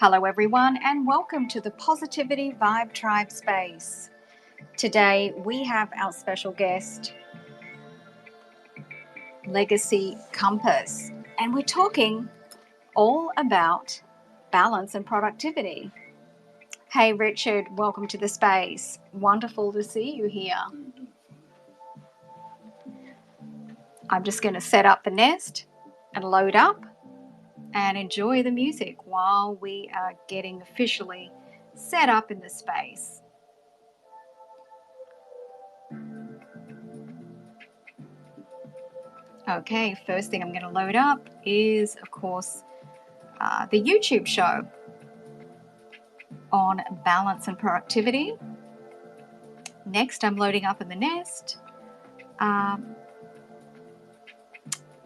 Hello, everyone, and welcome to the Positivity Vibe Tribe space. Today, we have our special guest, Legacy Compass, and we're talking all about balance and productivity. Hey, Richard, welcome to the space. Wonderful to see you here. I'm just going to set up the nest and load up and enjoy the music while we are getting officially set up in the space. Okay, first thing I'm going to load up is, of course, the YouTube show on balance and productivity. Next, I'm loading up in the nest.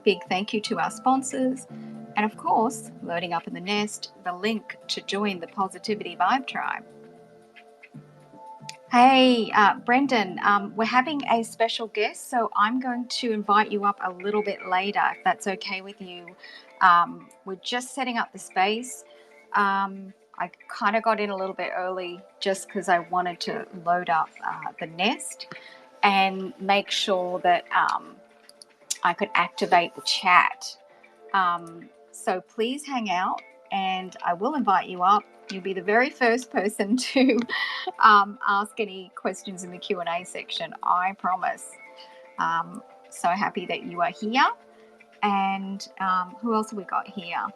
Big thank you to our sponsors. And of course, loading up in the nest, the link to join the Positivity Vibe Tribe. Hey, Brendan, we're having a special guest, so I'm going to invite you up a little bit later, if that's okay with you. We're just setting up the space. I kind of got in a little bit early just because I wanted to load up the nest and make sure that I could activate the chat. So please hang out and I will invite you up. You'll be the very first person to ask any questions in the Q&A section, I promise. So happy that you are here. And who else have we got here?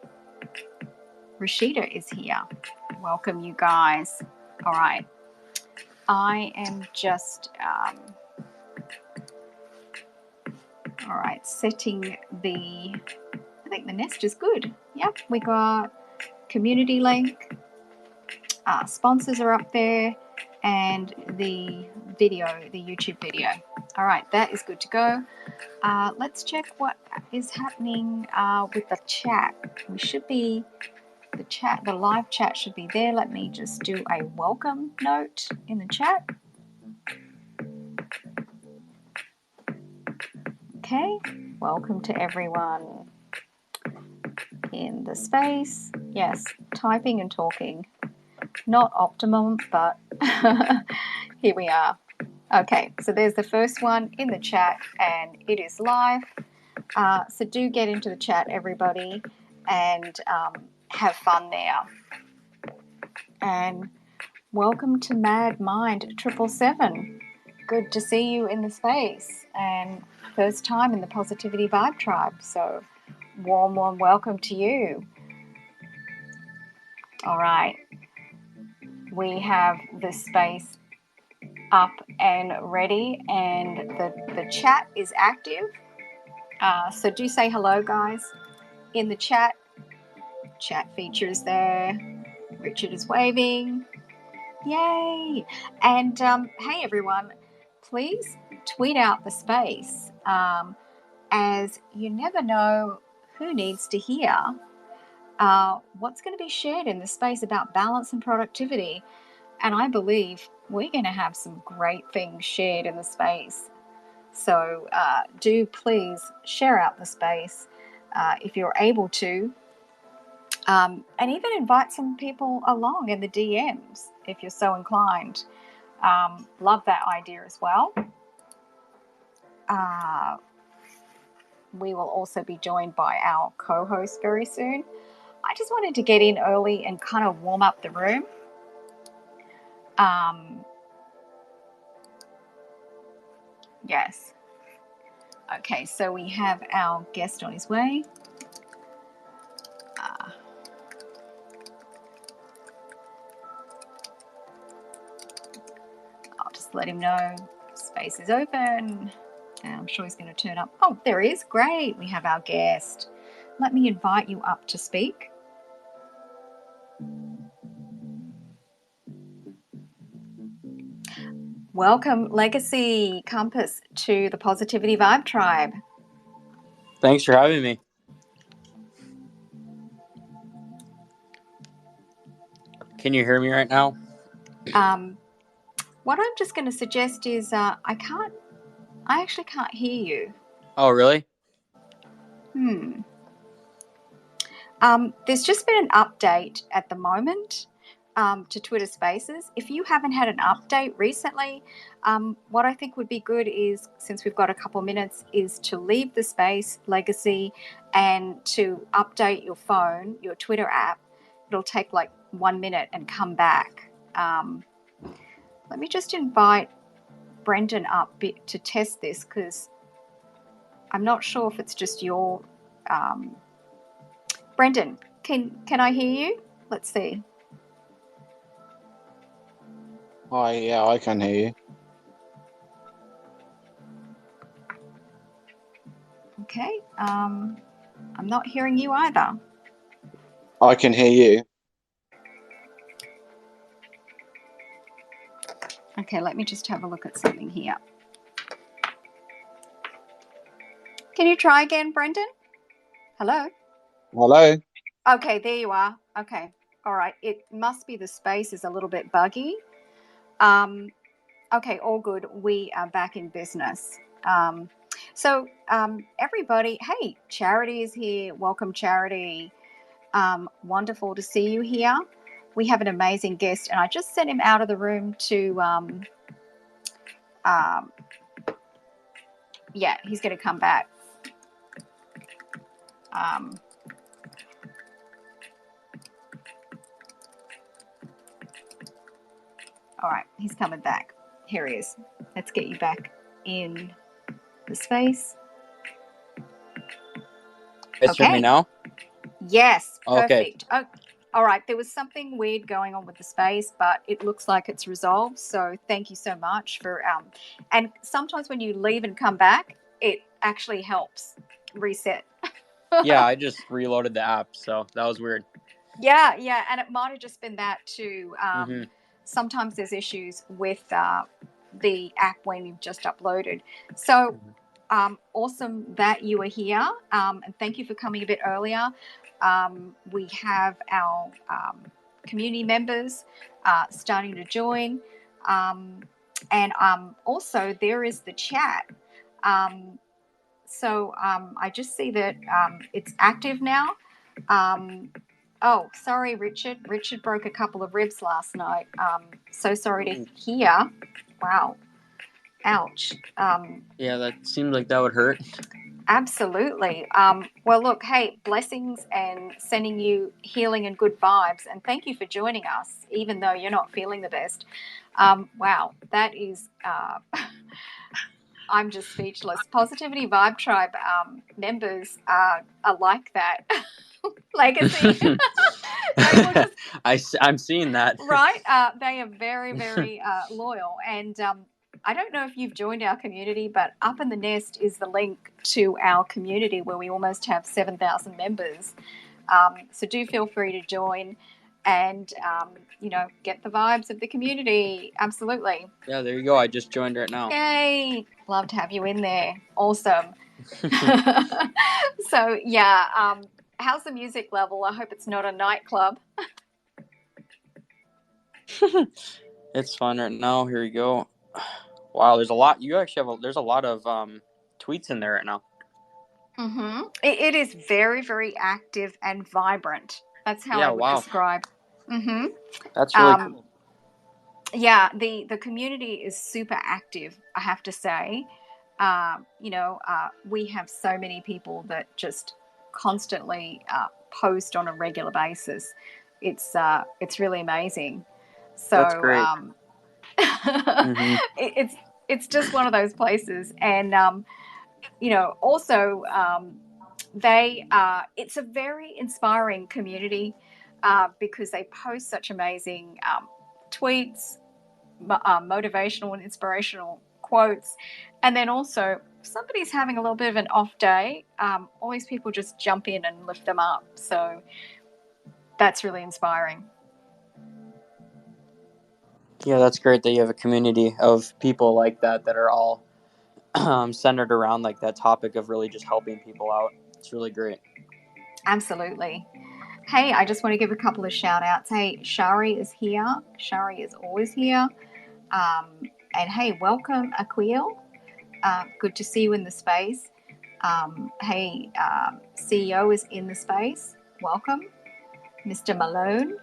Rashida is here. Welcome, you guys. All right. I am just, setting I think the nest is good. Yep, we got community link. Sponsors are up there. And the video, the YouTube video. All right, that is good to go. Let's check what is happening with the chat. We should be... the live chat should be there. Let me just do a welcome note in the chat. Okay, welcome to everyone in the space. Yes, typing and talking. Not optimum, but here we are. Okay, so there's the first one in the chat and it is live. So do get into the chat, everybody, and have fun there. And welcome to Mad Mind 777. Good to see you in the space and first time in the Positivity Vibe Tribe. So warm welcome to you. All right. We have the space up and ready and the chat is active. So do say hello, guys, in the chat. Chat feature is there. Richard is waving. Yay! And hey, everyone, please tweet out the space as you never know who needs to hear what's going to be shared in the space about balance and productivity. And I believe we're going to have some great things shared in the space. So do please share out the space if you're able to. And even invite some people along in the DMs if you're so inclined. Love that idea as well. We will also be joined by our co-host very soon. I just wanted to get in early and kind of warm up the room. Yes. Okay, so we have our guest on his way. I'll just let him know space is open. And I'm sure he's going to turn up. Oh, there he is. Great. We have our guest. Let me invite you up to speak. Welcome, Legacy Compass, to the Positivity Vibe Tribe. Thanks for having me. Can you hear me right now? What I'm just going to suggest is I actually can't hear you. Oh, really? There's just been an update at the moment to Twitter Spaces. If you haven't had an update recently, what I think would be good is, since we've got a couple minutes, is to leave the space legacy and to update your phone, your Twitter app. It'll take like 1 minute and come back. Let me just invite Brendan up to test this, because I'm not sure if it's just your... Brendan, can I hear you? Let's see. Hi, yeah, I can hear you. Okay. I'm not hearing you either. I can hear you. Okay, let me just have a look at something here. Can you try again, Brendan? Hello? Hello? Okay, there you are. Okay. All right. It must be the space is a little bit buggy. Okay, all good. We are back in business. So everybody, hey, Charity is here. Welcome, Charity. Wonderful to see you here. We have an amazing guest, and I just sent him out of the room to, yeah, he's going to come back. All right, he's coming back. Here he is. Let's get you back in the space. Guys hear me now? Yes, perfect. Okay. All right, there was something weird going on with the space, but it looks like it's resolved. So thank you so much for... and sometimes when you leave and come back, it actually helps reset. Yeah, I just reloaded the app, so that was weird. Yeah, and it might have just been that too. Mm-hmm. Sometimes there's issues with the app when you've just uploaded. So awesome that you are here, and thank you for coming a bit earlier. We have our community members starting to join, and also there is the chat. So I just see that it's active now. Oh, sorry, Richard. Richard broke a couple of ribs last night. So sorry to hear. Wow. Ouch. Yeah, that seemed like that would hurt. Absolutely. Well, look, hey, blessings and sending you healing and good vibes. And thank you for joining us, even though you're not feeling the best. Wow, that is... I'm just speechless. Positivity Vibe Tribe members are like that. Legacy. I'm seeing that. Right? They are very, very loyal. And I don't know if you've joined our community, but Up in the Nest is the link to our community where we almost have 7,000 members. So do feel free to join and, get the vibes of the community. Absolutely. Yeah, there you go. I just joined right now. Yay. Love to have you in there. Awesome. So, yeah. How's the music level? I hope it's not a nightclub. It's fun right now. Here you go. Wow, there's a lot. You actually have there's a lot of tweets in there right now. Mm-hmm. It is very, very active and vibrant. That's how I would describe. Mm-hmm. That's really cool. Yeah, the community is super active, I have to say. We have so many people that just constantly post on a regular basis. It's really amazing. So that's great. Mm-hmm. It's just one of those places, and also it's a very inspiring community because they post such amazing tweets, motivational and inspirational quotes, and then also if somebody's having a little bit of an off day, all these people just jump in and lift them up. So that's really inspiring. Yeah, that's great that you have a community of people like that are all centered around like that topic of really just helping people out. It's really great. Absolutely. Hey, I just want to give a couple of shout outs. Hey, Shari is here. Shari is always here. And hey, welcome, Aquil. Good to see you in the space. Hey, CEO is in the space. welcome. Mr. Malone.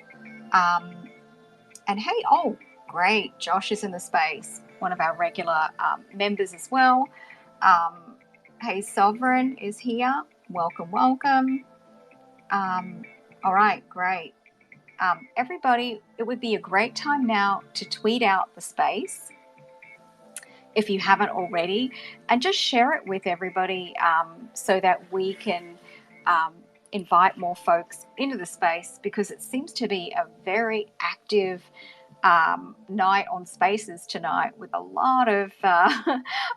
And hey, oh, great. Josh is in the space, one of our regular members as well. Hey, Sovereign is here. Welcome, welcome. All right, great. Everybody, it would be a great time now to tweet out the space if you haven't already, and just share it with everybody so that we can invite more folks into the space, because it seems to be a very active night on spaces tonight, with a lot of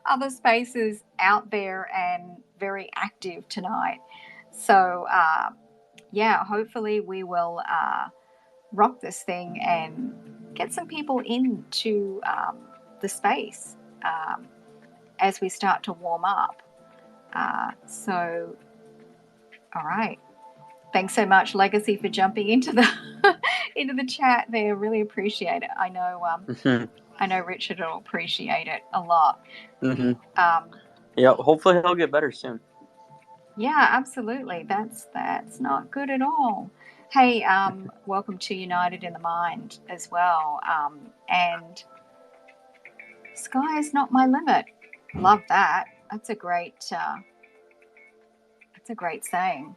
other spaces out there and very active tonight. So yeah, hopefully we will rock this thing and get some people into the space as we start to warm up. So, all right. Thanks so much, Legacy, for jumping into the into the chat there. Really appreciate it. I know Richard will appreciate it a lot. Yeah, hopefully he'll get better soon. Yeah, absolutely. That's not good at all. Hey, welcome to United in the Mind as well. And sky is not my limit. Love that. That's a great saying.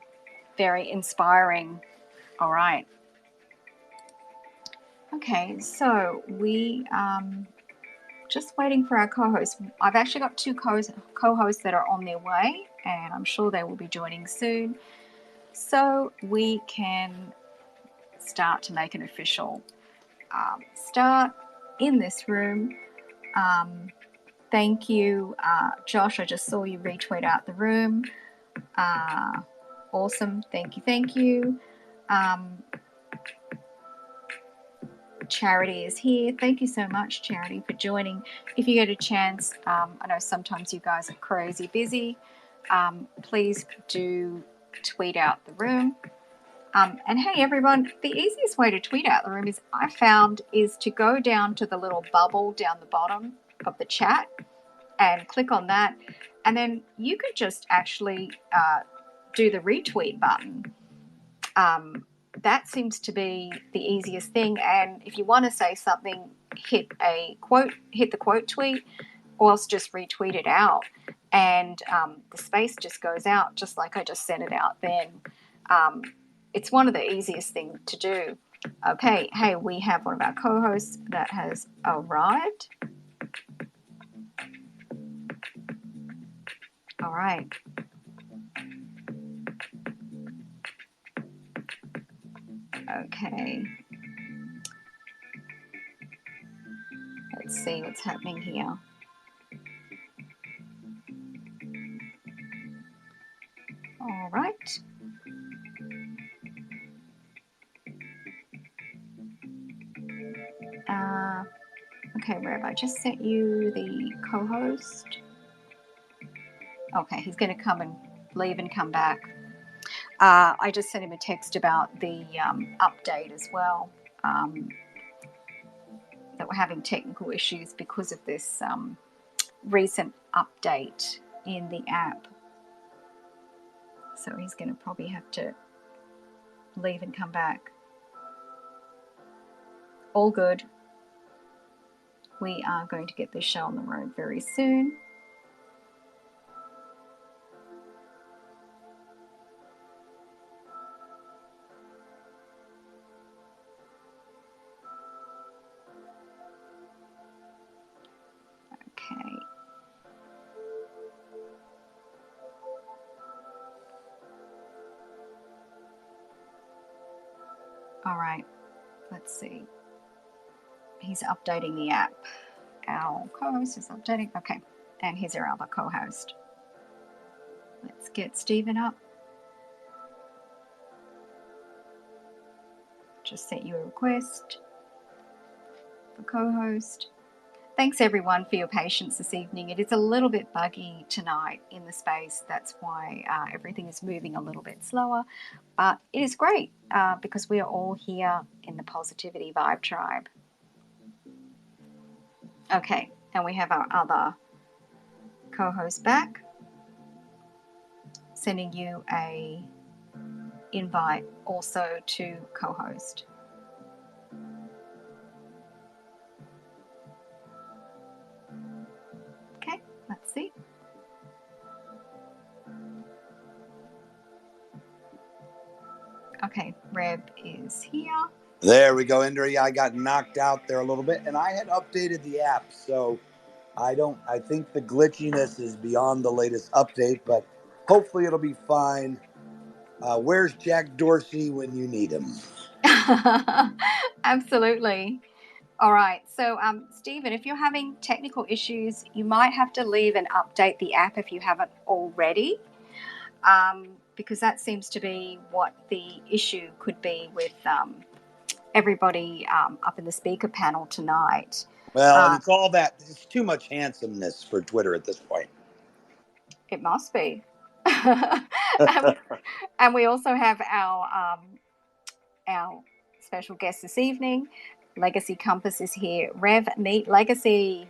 Very inspiring. All right. Okay, so we just waiting for our co-hosts. I've actually got two co-hosts that are on their way, and I'm sure they will be joining soon. So we can start to make an official start in this room. Thank you, Josh. I just saw you retweet out the room. Awesome. Thank you. Charity is here. Thank you so much, Charity, for joining. If you get a chance, I know sometimes you guys are crazy busy. Please do tweet out the room. And hey, everyone, the easiest way to tweet out the room I found is to go down to the little bubble down the bottom of the chat and click on that. And then you could just actually do the retweet button. That seems to be the easiest thing. And if you want to say something, hit the quote tweet, or else just retweet it out. And the space just goes out just like I just sent it out then. It's one of the easiest things to do. Okay, hey, we have one of our co-hosts that has arrived. All right. Okay. Let's see what's happening here. All right. Okay, Rev, I just sent you the co-host. Okay, he's going to come and leave and come back. I just sent him a text about the update as well, that we're having technical issues because of this recent update in the app. So he's going to probably have to leave and come back. All good. We are going to get this show on the road very soon. Okay. All right. Let's see. He's updating the app. Our co-host is updating. Okay. And here's our other co-host. Let's get Stephen up. Just sent you a request for co-host. Thanks everyone for your patience this evening. It is a little bit buggy tonight in the space. That's why everything is moving a little bit slower. But it is great because we are all here in the Positivity Vibe Tribe. Okay, and we have our other co-host back. Sending you a invite also to co-host. Okay, let's see. Okay, Reb is here. There we go, Indra. Yeah, I got knocked out there a little bit, and I had updated the app, so I think the glitchiness is beyond the latest update, but hopefully it'll be fine. Where's Jack Dorsey when you need him? Absolutely. All right. So, Stephen, if you're having technical issues, you might have to leave and update the app if you haven't already, because that seems to be what the issue could be with everybody up in the speaker panel tonight. Well, and it's all that. It's too much handsomeness for Twitter at this point. It must be. And we also have our special guest this evening. Legacy Compass is here. Rev, meet Legacy.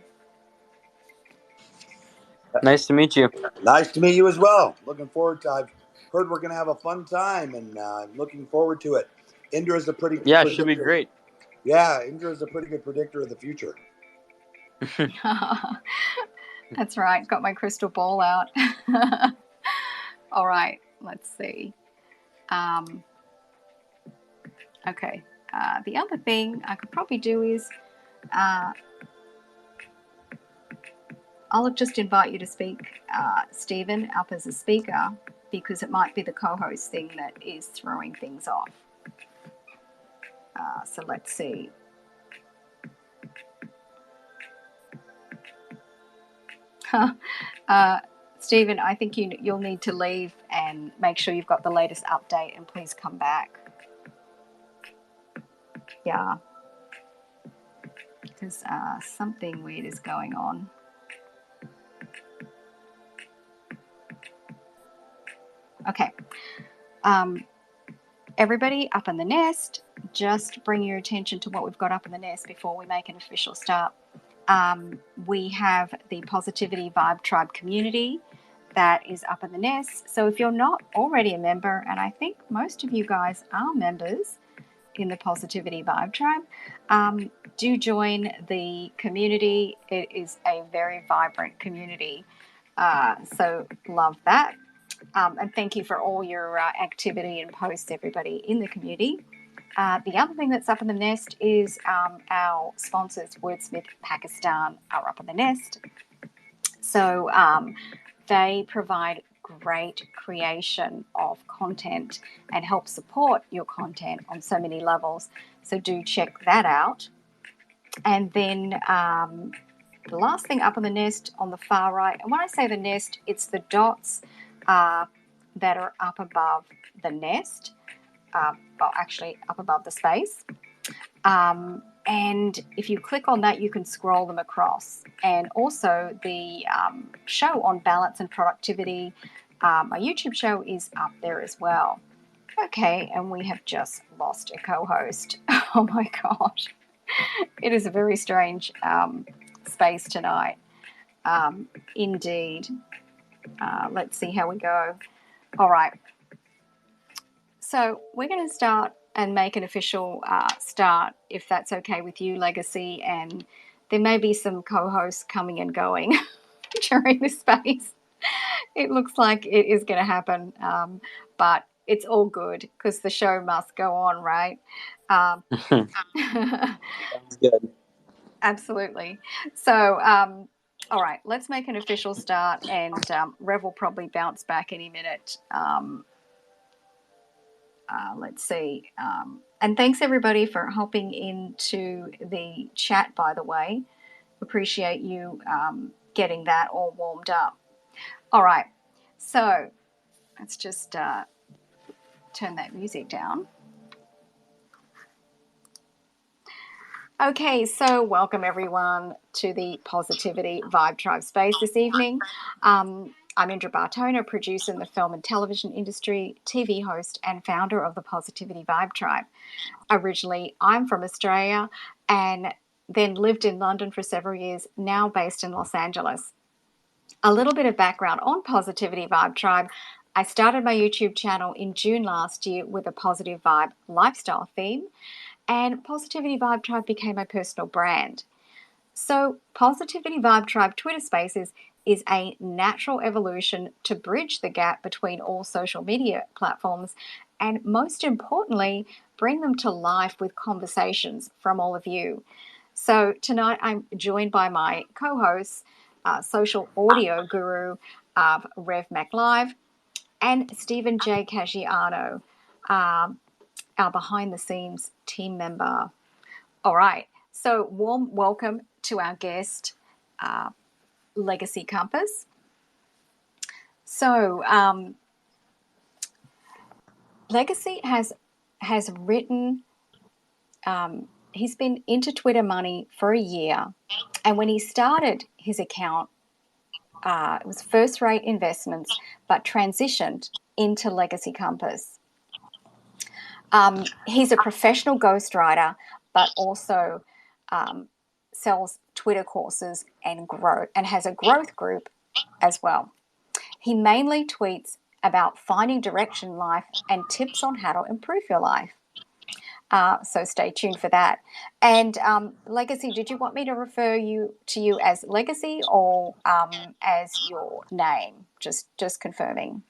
Nice to meet you. Nice to meet you as well. Looking forward to. I've heard we're going to have a fun time, and I'm looking forward to it. Indra's a pretty it should be great. Yeah, Indra's a pretty good predictor of the future. That's right. Got my crystal ball out. All right. Let's see. Okay. The other thing I could probably do is I'll just invite you to speak, Stephen, up as a speaker, because it might be the co-host thing that is throwing things off. So let's see. Stephen, I think you'll need to leave and make sure you've got the latest update, and please come back. Yeah, because something weird is going on. Okay. Everybody up in the nest, just bring your attention to what we've got up in the nest before we make an official start. We have the Positivity Vibe Tribe community that is up in the nest. So if you're not already a member, and I think most of you guys are members in the Positivity Vibe Tribe, do join the community. It is a very vibrant community. So love that. And thank you for all your activity and posts, everybody in the community. The other thing that's up in the nest is our sponsors, Wordsmith Pakistan, are up in the nest. So they provide great creation of content and help support your content on so many levels. So do check that out. And then the last thing up on the nest on the far right, and when I say the nest, it's the dots that are up above the nest, well, actually up above the space. And if you click on that, you can scroll them across. And also the show on balance and productivity, my YouTube show is up there as well. Okay, and we have just lost a co-host. Oh my gosh. It is a very strange space tonight. Indeed. Let's see how we go. All right. So we're going to start and make an official start, if that's okay with you, Legacy. And there may be some co-hosts coming and going during this space. It looks like it is going to happen, but it's all good because the show must go on, right? Sounds good. Absolutely. So, all right, let's make an official start, and Rev will probably bounce back any minute. Let's see. And thanks everybody for hopping into the chat, by the way. Appreciate you getting that all warmed up. All right, so let's just turn that music down. Okay, so welcome everyone to the Positivity Vibe Tribe space this evening. I'm Indra Bartona, producer in the film and television industry, TV host, and founder of the Positivity Vibe Tribe. Originally, I'm from Australia and then lived in London for several years, now based in Los Angeles. A little bit of background on Positivity Vibe Tribe. I started my YouTube channel in June last year with a positive vibe lifestyle theme, and Positivity Vibe Tribe became my personal brand. So, Positivity Vibe Tribe Twitter Spaces is a natural evolution to bridge the gap between all social media platforms and, most importantly, bring them to life with conversations from all of you. So, tonight I'm joined by my co hosts, social audio guru of Rev Mac Live, and Stephen J. Casciano, our behind the scenes team member. All right. So, warm welcome to our guest, Legacy Compass. So, Legacy has written. He's been into Twitter money for a year, and when he started his account, it was first rate investments, but transitioned into Legacy Compass. He's a professional ghostwriter, but also sells Twitter courses and has a growth group as well. He mainly tweets about finding direction in life and tips on how to improve your life. So stay tuned for that. And Legacy, did you want me to refer to you as Legacy or as your name? Just confirming.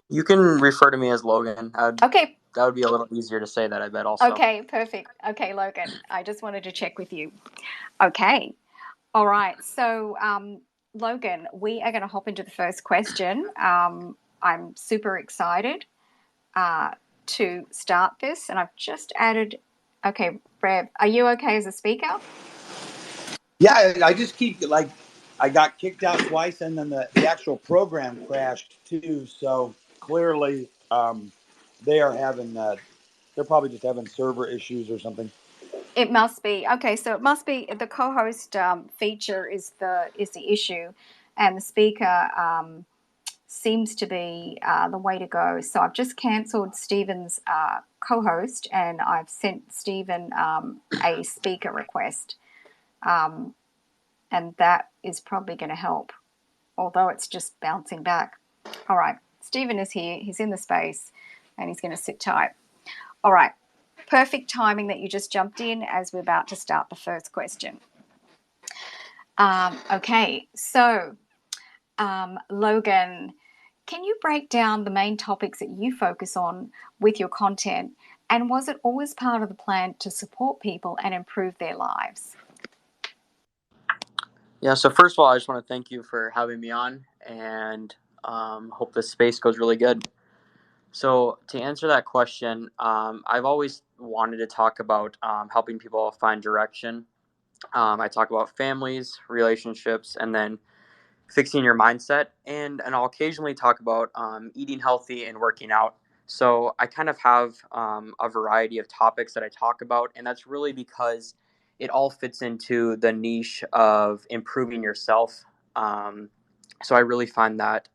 You can refer to me as Logan. Okay. That would be a little easier to say that, I bet, also. Okay, perfect. Okay, Logan, I just wanted to check with you. Okay. All right. So, Logan, we are going to hop into the first question. I'm super excited to start this, and I've just added. Okay, Rev, are you okay as a speaker? Yeah, I just keep I got kicked out twice, and then the actual program crashed too. So clearly, they are having they're probably just having server issues or something. It must be. Okay, so it must be the co-host feature is the issue, and the speaker seems to be the way to go. So I've just cancelled Stephen's co-host, and I've sent Stephen a speaker request, and that is probably going to help, although it's just bouncing back. All right, Stephen is here. He's in the space, and he's going to sit tight. All right, perfect timing that you just jumped in as we're about to start the first question. Okay, so Logan, can you break down the main topics that you focus on with your content? And was it always part of the plan to support people and improve their lives? Yeah, so first of all, I just want to thank you for having me on, and hope this space goes really good. So to answer that question, I've always wanted to talk about helping people find direction. I talk about families, relationships, and then fixing your mindset, and I'll occasionally talk about eating healthy and working out. So I kind of have a variety of topics that I talk about, and that's really because it all fits into the niche of improving yourself. So I really find that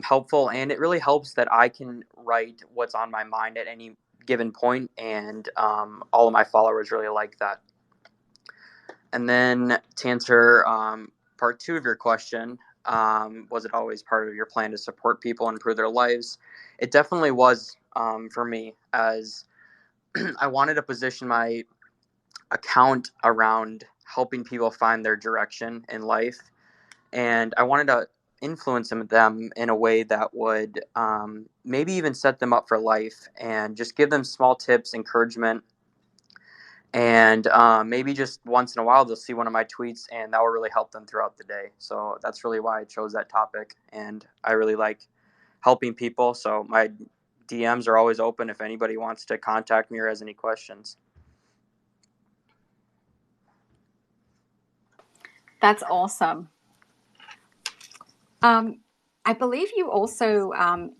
helpful, and it really helps that I can write what's on my mind at any given point, and all of my followers really like that. And then to answer part two of your question, was it always part of your plan to support people and improve their lives? It definitely was, for me, as I wanted to position my account around helping people find their direction in life. And I wanted to influence them in a way that would maybe even set them up for life and just give them small tips, encouragement, and maybe just once in a while they'll see one of my tweets and that will really help them throughout the day. So that's really why I chose that topic, and I really like helping people, so my DMs are always open if anybody wants to contact me or has any questions. That's awesome. I believe you also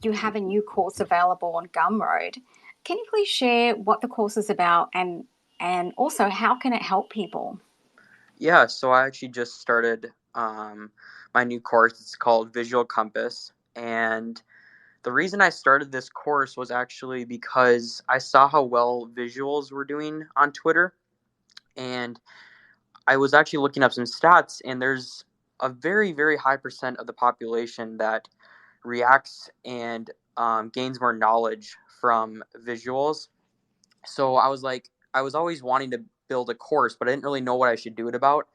you have a new course available on Gumroad. Can you please share what the course is about and also how can it help people? Yeah, so I actually just started my new course. It's called Visual Compass, and the reason I started this course was actually because I saw how well visuals were doing on Twitter, and I was actually looking up some stats, and there's a very, very high percent of the population that reacts and gains more knowledge from visuals. So I was always wanting to build a course, but I didn't really know what I should do it about.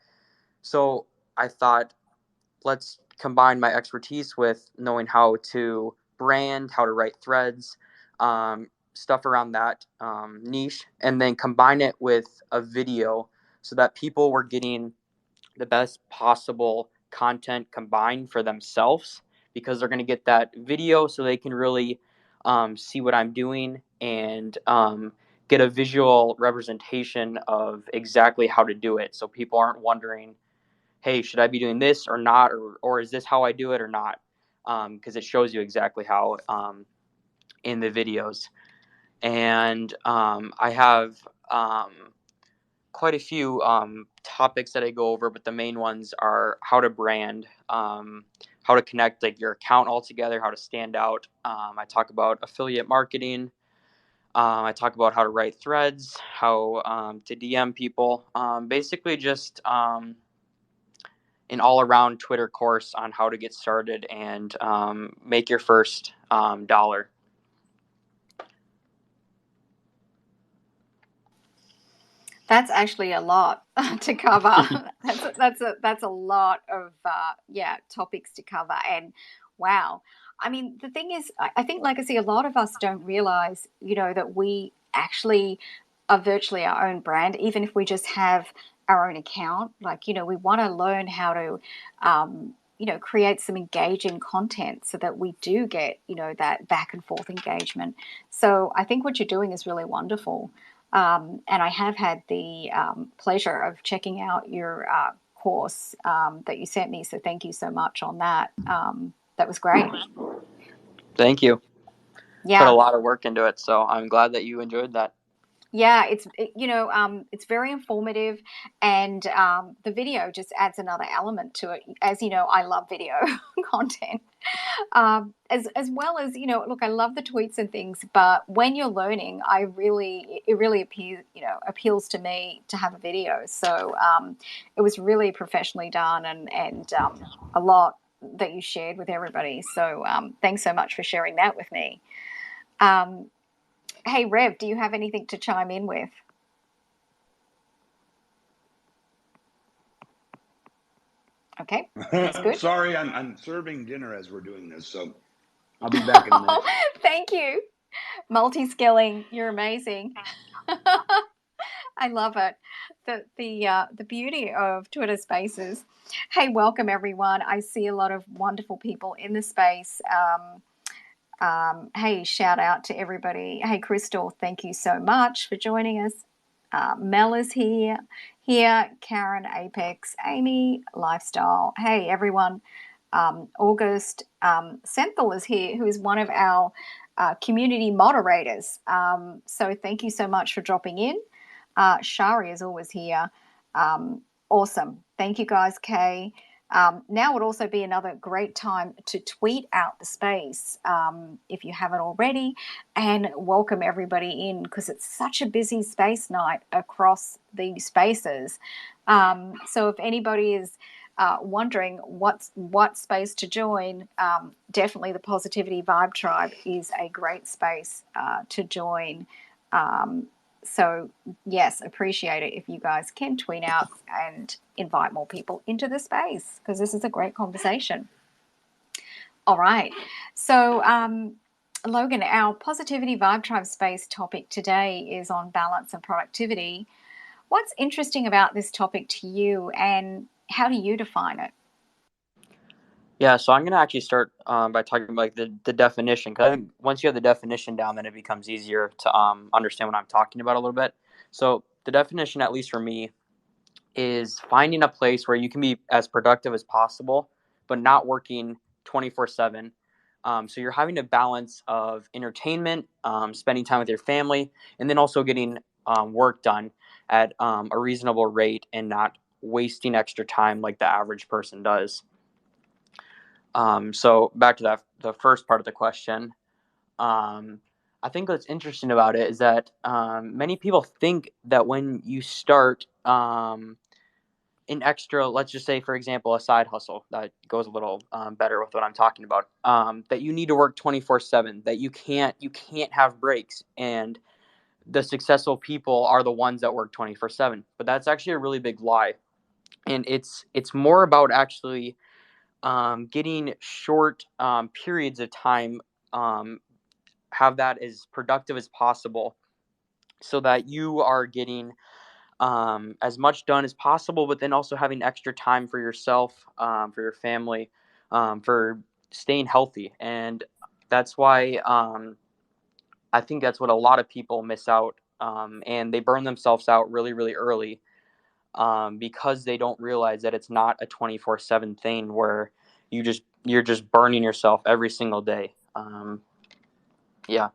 So I thought, let's combine my expertise with knowing how to brand, how to write threads, stuff around that niche, and then combine it with a video so that people were getting the best possible content combined for themselves, because they're going to get that video so they can really see what I'm doing and get a visual representation of exactly how to do it, so people aren't wondering, hey, should I be doing this or not, or is this how I do it or not? Because it shows you exactly how in the videos. And I have quite a few topics that I go over, but the main ones are how to brand, how to connect like your account all together, how to stand out. I talk about affiliate marketing. I talk about how to write threads, how to DM people. Basically, just an all-around Twitter course on how to get started and make your first dollar. That's actually a lot to cover. That's a lot of topics to cover. And wow, I mean, the thing is, I think, like I see, a lot of us don't realize, that we actually are virtually our own brand, even if we just have our own account. Like, we want to learn how to, create some engaging content so that we do get, that back and forth engagement. So I think what you're doing is really wonderful. And I have had the pleasure of checking out your course that you sent me. So thank you so much on that. That was great. Thank you. Yeah. Put a lot of work into it, so I'm glad that you enjoyed that. Yeah, it's very informative, and the video just adds another element to it. As you know, I love video content, as well as, look, I love the tweets and things, but when you're learning, it really appeals to me to have a video. So it was really professionally done, and a lot that you shared with everybody. So thanks so much for sharing that with me. Hey, Rev, do you have anything to chime in with? Okay, that's good. Sorry, I'm serving dinner as we're doing this, so I'll be back in a minute. Thank you. Multi-skilling, you're amazing. I love it. The beauty of Twitter Spaces. Hey, welcome everyone. I see a lot of wonderful people in the space. Hey, shout out to everybody. Hey, Crystal, thank you so much for joining us. Mel is here. Karen, Apex, Amy, Lifestyle. Hey, everyone. August Senthil is here, who is one of our community moderators. So thank you so much for dropping in. Shari is always here. Awesome. Thank you, guys. Kay. Now would also be another great time to tweet out the space if you haven't already, and welcome everybody in, because it's such a busy space night across the spaces. So if anybody is wondering what space to join, definitely the Positivity Vibe Tribe is a great space to join. So yes, appreciate it if you guys can tweet out and invite more people into the space, because this is a great conversation. All right. So Logan, our Positivity Vibe Tribe space topic today is on balance and productivity. What's interesting about this topic to you, and how do you define it? Yeah, so I'm going to actually start by talking about like the definition, because I think once you have the definition down, then it becomes easier to understand what I'm talking about a little bit. So the definition, at least for me, is finding a place where you can be as productive as possible, but not working 24/7. So you're having a balance of entertainment, spending time with your family, and then also getting work done at a reasonable rate and not wasting extra time like the average person does. So back to the first part of the question. I think what's interesting about it is that many people think that when you start an extra, let's just say, for example, a side hustle that goes a little better with what I'm talking about, that you need to work 24/7, that you can't have breaks. And the successful people are the ones that work 24/7. But that's actually a really big lie. And it's more about actually getting short periods of time, have that as productive as possible, so that you are getting as much done as possible, but then also having extra time for yourself, for your family, for staying healthy. And that's why I think that's what a lot of people miss out, and they burn themselves out really, really early, because they don't realize that it's not a 24/7 thing where you're just burning yourself every single day. Yeah.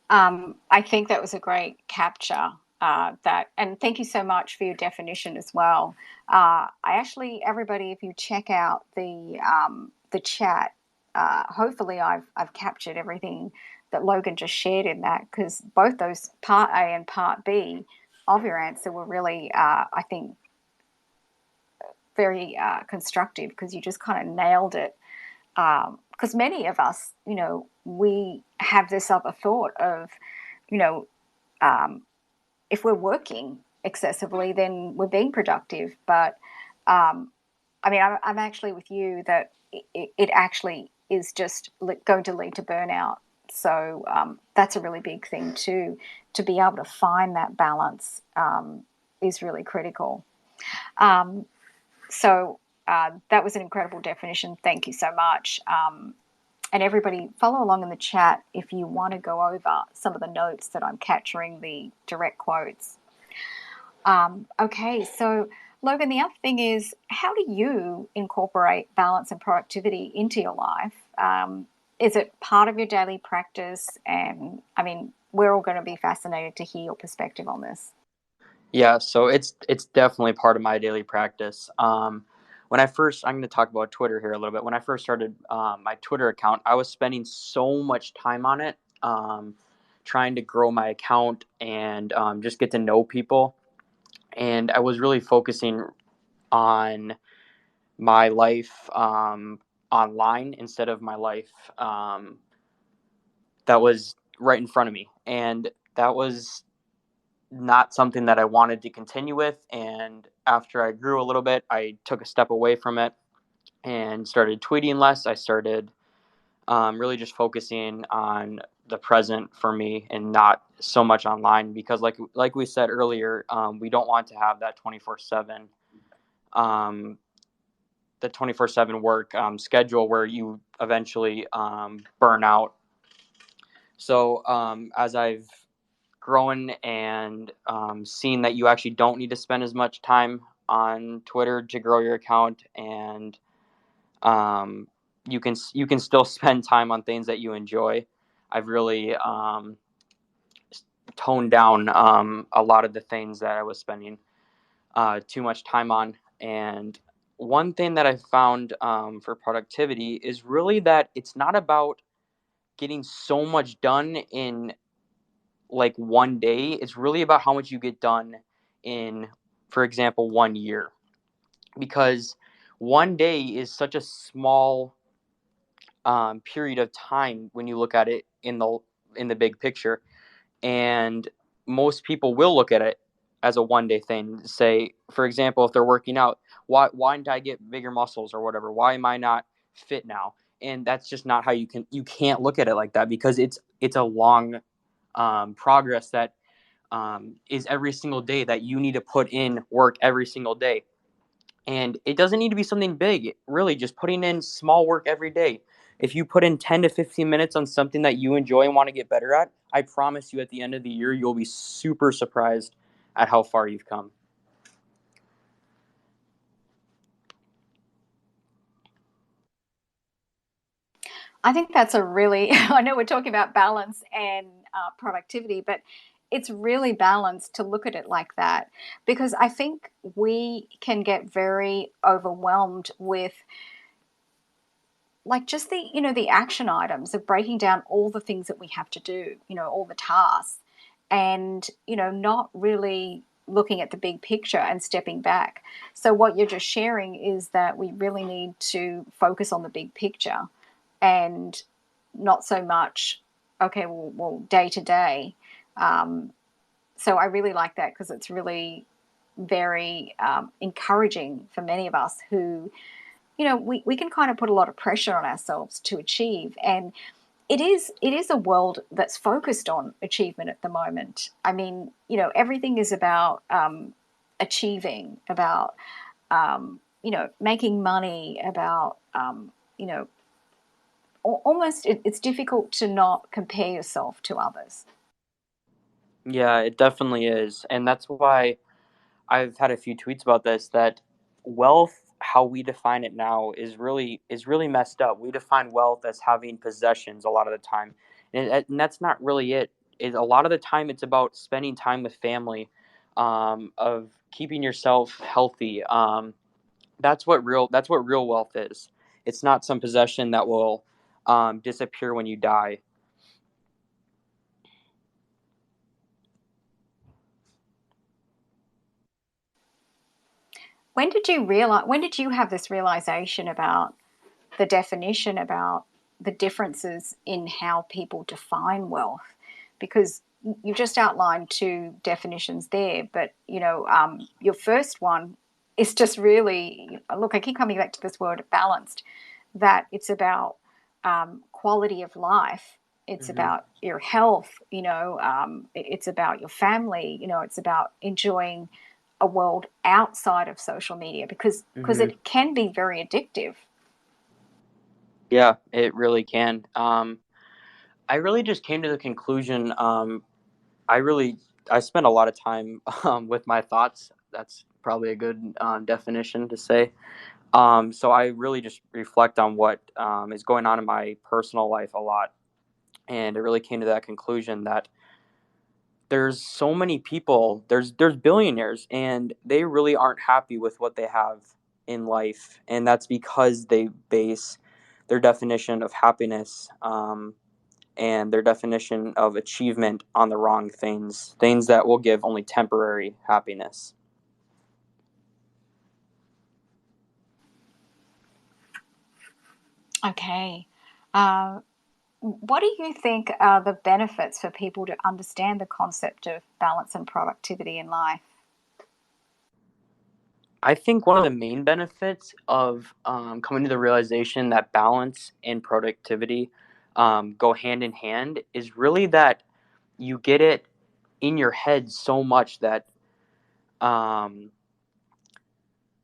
I think that was a great capture. And thank you so much for your definition as well. I actually, everybody, if you check out the chat, hopefully I've captured everything that Logan just shared in that, because both those part A and part B of your answer were really, I think, very constructive, because you just kind of nailed it. Because many of us, we have this other thought of, you know, if we're working excessively, then we're being productive. But I mean, I'm actually with you that it actually is just going to lead to burnout. So that's a really big thing too. To be able to find that balance is really critical. So that was an incredible definition. Thank you so much. And everybody, follow along in the chat if you want to go over some of the notes that I'm capturing, the direct quotes. Okay, so Logan, the other thing is, how do you incorporate balance and productivity into your life? Is it part of your daily practice? And I mean, we're all going to be fascinated to hear your perspective on this. Yeah, so it's definitely part of my daily practice. When I first, I'm going to talk about Twitter here a little bit. When I first started my Twitter account, I was spending so much time on it, trying to grow my account and just get to know people. And I was really focusing on my life online instead of my life that was right in front of me. And that was not something that I wanted to continue with. And after I grew a little bit, I took a step away from it and started tweeting less. I started really just focusing on the present for me and not so much online, because like we said earlier, we don't want to have that 24/7 the 24/7 work schedule where you eventually burn out. So as I've grown and seen that you actually don't need to spend as much time on Twitter to grow your account, and you can still spend time on things that you enjoy. I've really toned down a lot of the things that I was spending too much time on. And one thing that I found for productivity is really that it's not about getting so much done in like one day. It's really about how much you get done in, for example, 1 year, because one day is such a small period of time when you look at it in the big picture. And most people will look at it as a 1 day thing. Say, for example, if they're working out, why didn't I get bigger muscles or whatever? Why am I not fit now? And that's just not how you can't look at it like that, because it's a long progress that is every single day, that you need to put in work every single day. And it doesn't need to be something big, really, just putting in small work every day. If you put in 10 to 15 minutes on something that you enjoy and want to get better at, I promise you at the end of the year, you'll be super surprised at how far you've come. I think that's a really, I know we're talking about balance and productivity, but it's really balanced to look at it like that, because I think we can get very overwhelmed with like just the, the action items of breaking down all the things that we have to do, all the tasks, and, not really looking at the big picture and stepping back. So what you're just sharing is that we really need to focus on the big picture and not so much, okay, well day to day. So I really like that, because it's really very encouraging for many of us who, we can kind of put a lot of pressure on ourselves to achieve. And it is a world that's focused on achievement at the moment. I mean, everything is about achieving, about making money, about almost it's difficult to not compare yourself to others. Yeah, it definitely is. And that's why I've had a few tweets about this, that wealth, how we define it now, is really messed up. We define wealth as having possessions a lot of the time. And that's not really it. A lot of the time it's about spending time with family, of keeping yourself healthy. That's what real wealth is. It's not some possession that will disappear when you die. When did you have this realization about the definition, about the differences in how people define wealth? Because you just outlined two definitions there, but your first one is just really, look, I keep coming back to this word balanced, that it's about quality of life. It's Hmm. about your health, it's about your family, it's about enjoying a world outside of social media, because Hmm. it can be very addictive. Yeah, it really can. I really just came to the conclusion. I really I spend a lot of time with my thoughts. That's probably a good definition to say. So I really just reflect on what is going on in my personal life a lot, and it really came to that conclusion that there's so many people. There's billionaires, and they really aren't happy with what they have in life, and that's because they base their definition of happiness. And their definition of achievement on the wrong things that will give only temporary happiness. Okay. Uh, what do you think are the benefits for people to understand the concept of balance and productivity in life? I think one of the main benefits of coming to the realization that balance and productivity go hand in hand is really that you get it in your head so much that um,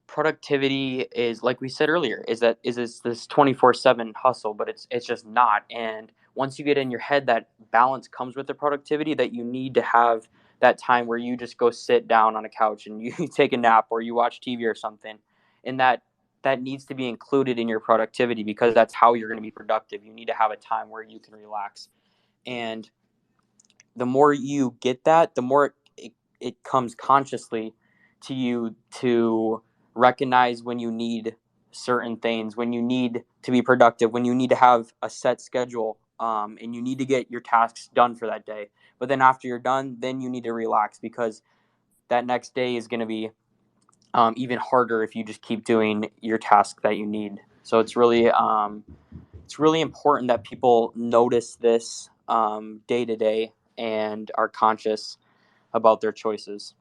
productivity is, like we said earlier, is this 24/7 hustle, but it's just not. And once you get in your head that balance comes with the productivity, that you need to have that time where you just go sit down on a couch and you take a nap or you watch TV or something, and that needs to be included in your productivity, because that's how you're going to be productive. You need to have a time where you can relax. And the more you get that, the more it comes consciously to you to recognize when you need certain things, when you need to be productive, when you need to have a set schedule, and you need to get your tasks done for that day. But then after you're done, then you need to relax, because that next day is going to be even harder if you just keep doing your task that you need. So it's really important that people notice this day to day and are conscious about their choices.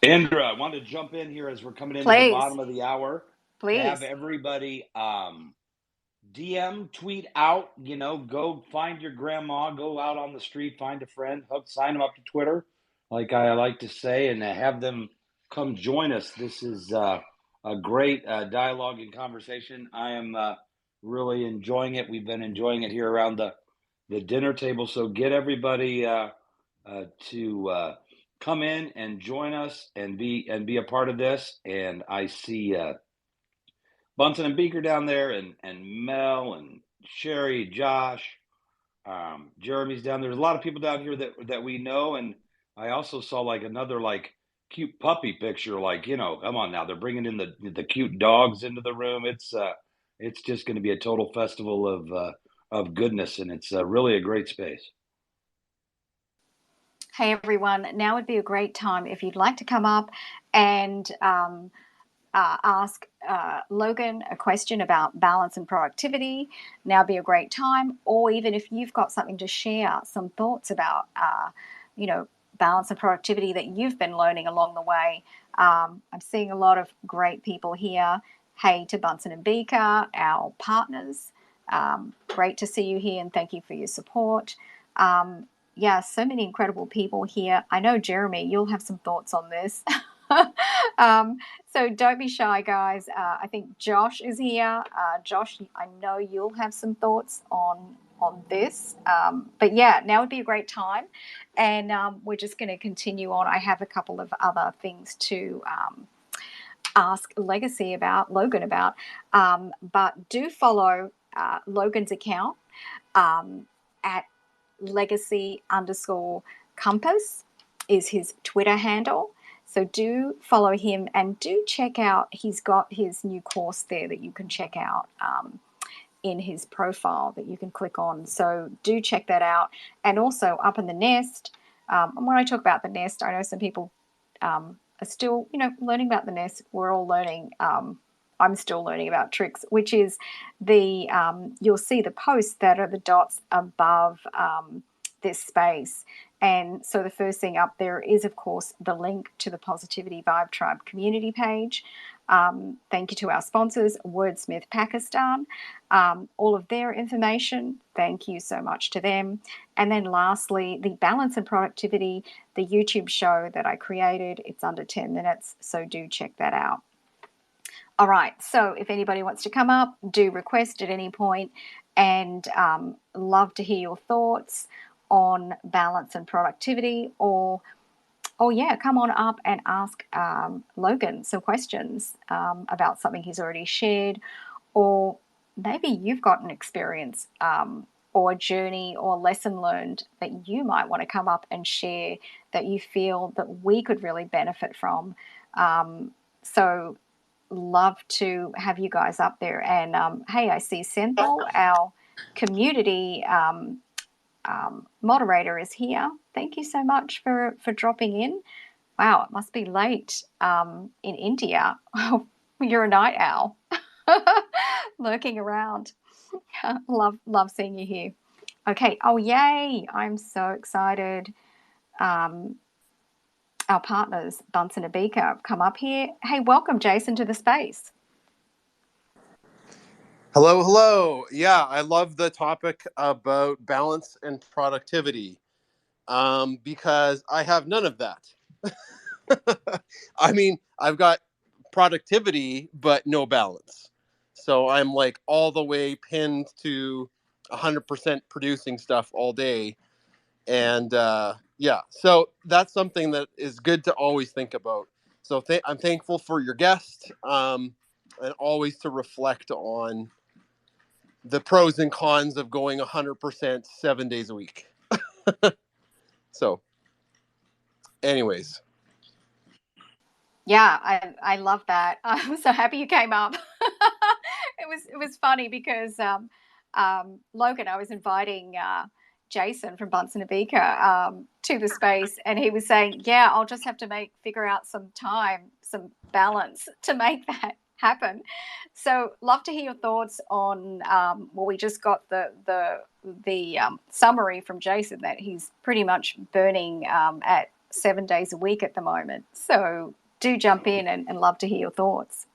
Indra, I wanted to jump in here as we're coming into the Please, bottom of the hour to have please. everybody DM, tweet out, go find your grandma, go out on the street, find a friend, sign them up to Twitter, like I like to say, and have them come join us. This is a great dialogue and conversation. I am really enjoying it. We've been enjoying it here around the dinner table. So get everybody to come in and join us and be a part of this. And I see Bunsen and Beaker down there, and Mel and Sherry, Josh, Jeremy's down there. There's a lot of people down here that we know, and I also saw like another like cute puppy picture. Like, come on now, they're bringing in the cute dogs into the room. It's just going to be a total festival of goodness, and it's really a great space. Hey everyone, now would be a great time if you'd like to come up and ask Logan a question about balance and productivity. Now would be a great time. Or even if you've got something to share, some thoughts about, balance and productivity that you've been learning along the way. I'm seeing a lot of great people here. Hey to Bunsen and Beaker, our partners. Great to see you here and thank you for your support. Yeah, so many incredible people here. I know, Jeremy, you'll have some thoughts on this. So don't be shy, guys. I think Josh is here. Josh, I know you'll have some thoughts on this. But yeah, now would be a great time. And we're just going to continue on. I have a couple of other things to ask Logan about. But do follow Logan's account at legacy_compass is his Twitter handle. So do follow him and do check out, he's got his new course there that you can check out in his profile that you can click on. So do check that out. And also Up in the Nest, and when I talk about the Nest, I know some people are still, learning about the Nest. We're all learning. I'm still learning about tricks, which is you'll see the posts that are the dots above this space. And so the first thing up there is, of course, the link to the Positivity Vibe Tribe community page. Thank you to our sponsors, Wordsmith Pakistan. All of their information, thank you so much to them. And then lastly, the Balance and Productivity, the YouTube show that I created. It's under 10 minutes, so do check that out. All right, so if anybody wants to come up, do request at any point, and love to hear your thoughts on balance and productivity, or come on up and ask Logan some questions about something he's already shared, or maybe you've got an experience or a journey or lesson learned that you might want to come up and share that you feel that we could really benefit from. So love to have you guys up there. And hey, I see Senthol, our community moderator, is here. Thank you so much for dropping in. Wow, it must be late in India. You're a night owl. Lurking around. Love seeing you here. Okay. Oh, yay. I'm so excited. Our partners, Bunsen and Beaker, have come up here. Hey, welcome, Jason, to the space. Hello. Yeah, I love the topic about balance and productivity because I have none of that. I mean, I've got productivity, but no balance. So I'm like all the way pinned to 100% producing stuff all day. And so that's something that is good to always think about. So I'm thankful for your guest and always to reflect on the pros and cons of going 100% 7 days a week. So anyways. Yeah, I love that. I'm so happy you came up. It was funny because Logan, I was inviting Jason from Bunsen and Beaker to the space, and he was saying, "Yeah, I'll just have to figure out some time, some balance to make that happen." So, love to hear your thoughts on. We just got the summary from Jason that he's pretty much burning at 7 days a week at the moment. So do jump in and love to hear your thoughts.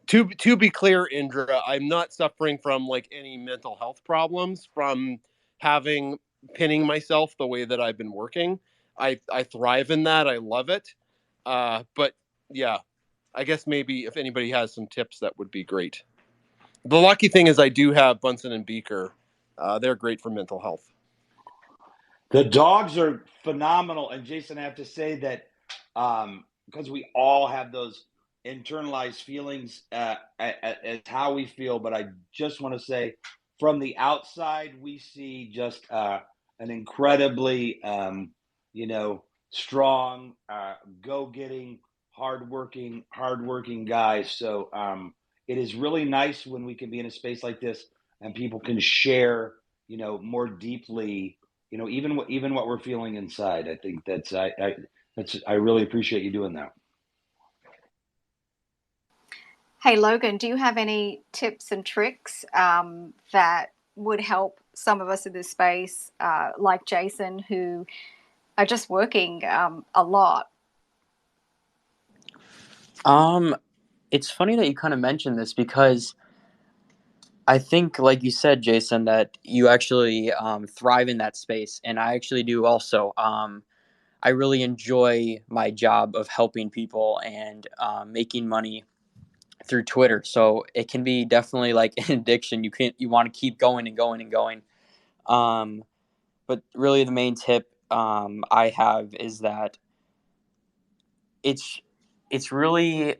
To be clear, Indra, I'm not suffering from like any mental health problems from having pinning myself the way that I've been working. I thrive in that. I love it. But yeah, I guess maybe if anybody has some tips, that would be great. The lucky thing is I do have Bunsen and Beaker. They're great for mental health. The dogs are phenomenal. And Jason, I have to say that because we all have those internalized feelings as how we feel, but I just want to say from the outside, we see just an incredibly, strong, go-getting, hardworking guy. So it is really nice when we can be in a space like this and people can share, more deeply, even what we're feeling inside. I think I really appreciate you doing that. Hey, Logan, do you have any tips and tricks that would help some of us in this space, like Jason, who are just working a lot? It's funny that you kind of mentioned this because I think, like you said, Jason, that you actually thrive in that space, and I actually do also. I really enjoy my job of helping people and making money through Twitter. So it can be definitely like an addiction. You want to keep going and going and going. Um, but really, the main tip I have is that it's it's really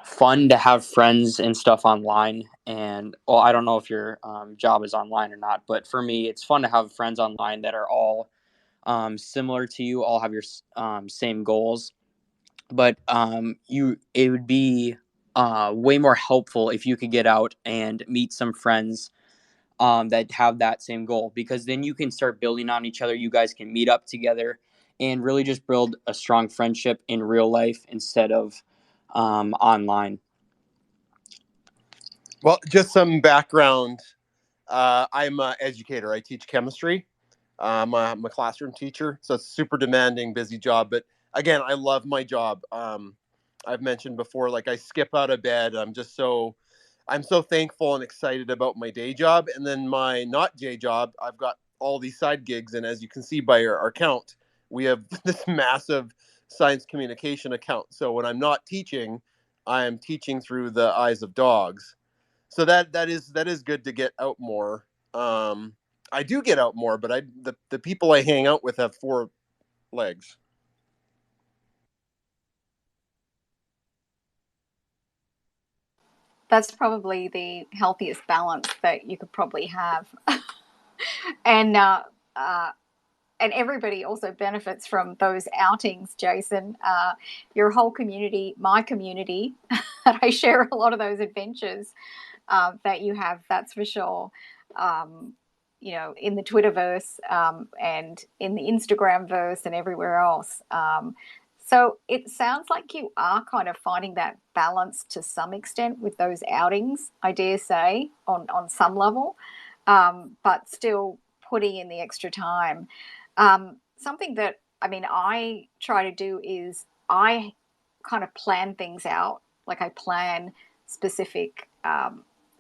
fun to have friends and stuff online. And well, I don't know if your job is online or not, but for me, it's fun to have friends online that are all similar to you, all have your same goals. But it would be way more helpful if you could get out and meet some friends that have that same goal, because then you can start building on each other. You guys can meet up together and really just build a strong friendship in real life instead of online. Well, just some background. I'm an educator. I teach chemistry. I'm a classroom teacher, so it's a super demanding, busy job. But again, I love my job. I've mentioned before, like I skip out of bed. I'm so thankful and excited about my day job, and then my not day job. I've got all these side gigs, and as you can see by our account, we have this massive science communication account. So when I'm not teaching, I am teaching through the eyes of dogs. So that is good to get out more. I do get out more, but the people I hang out with have four legs. That's probably the healthiest balance that you could probably have. and uh, and everybody also benefits from those outings, Jason. Your whole community, my community, and I share a lot of those adventures that you have. That's for sure. Um, in the Twitterverse and in the Instagram verse and everywhere else. So it sounds like you are kind of finding that balance to some extent with those outings, I dare say, on some level, but still putting in the extra time. Something that I try to do is I kind of plan things out. Like I plan specific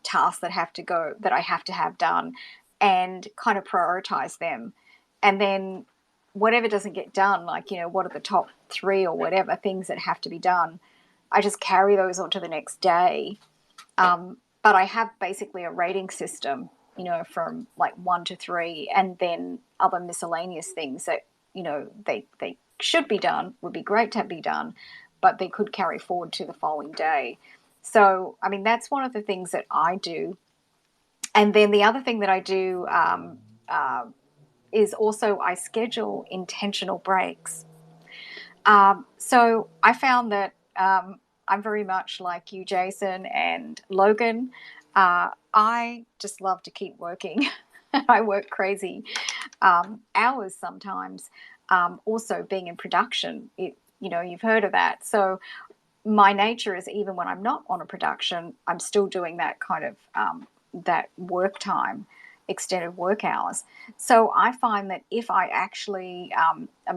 tasks that I have to have done, and kind of prioritize them, and then whatever doesn't get done, like what are the top three or whatever things that have to be done, I just carry those on to the next day. But I have basically a rating system, from like 1 to 3, and then other miscellaneous things that they should be done, would be great to be done, but they could carry forward to the following day. So that's one of the things that I do. And then the other thing that I do uh, is also I schedule intentional breaks. So I found that I'm very much like you, Jason and Logan. I just love to keep working. I work crazy hours sometimes. Also, being in production, you've heard of that. So my nature is, even when I'm not on a production, I'm still doing that kind of that work time, extended work hours. So I find that if I actually,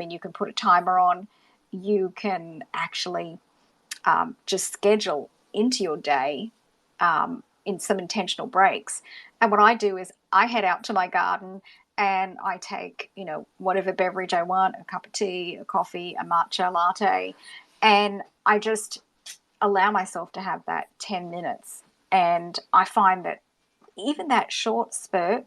you can put a timer on, you can actually just schedule into your day in some intentional breaks. And what I do is I head out to my garden and I take, whatever beverage I want, a cup of tea, a coffee, a matcha latte, and I just allow myself to have that 10 minutes. And I find that even that short spurt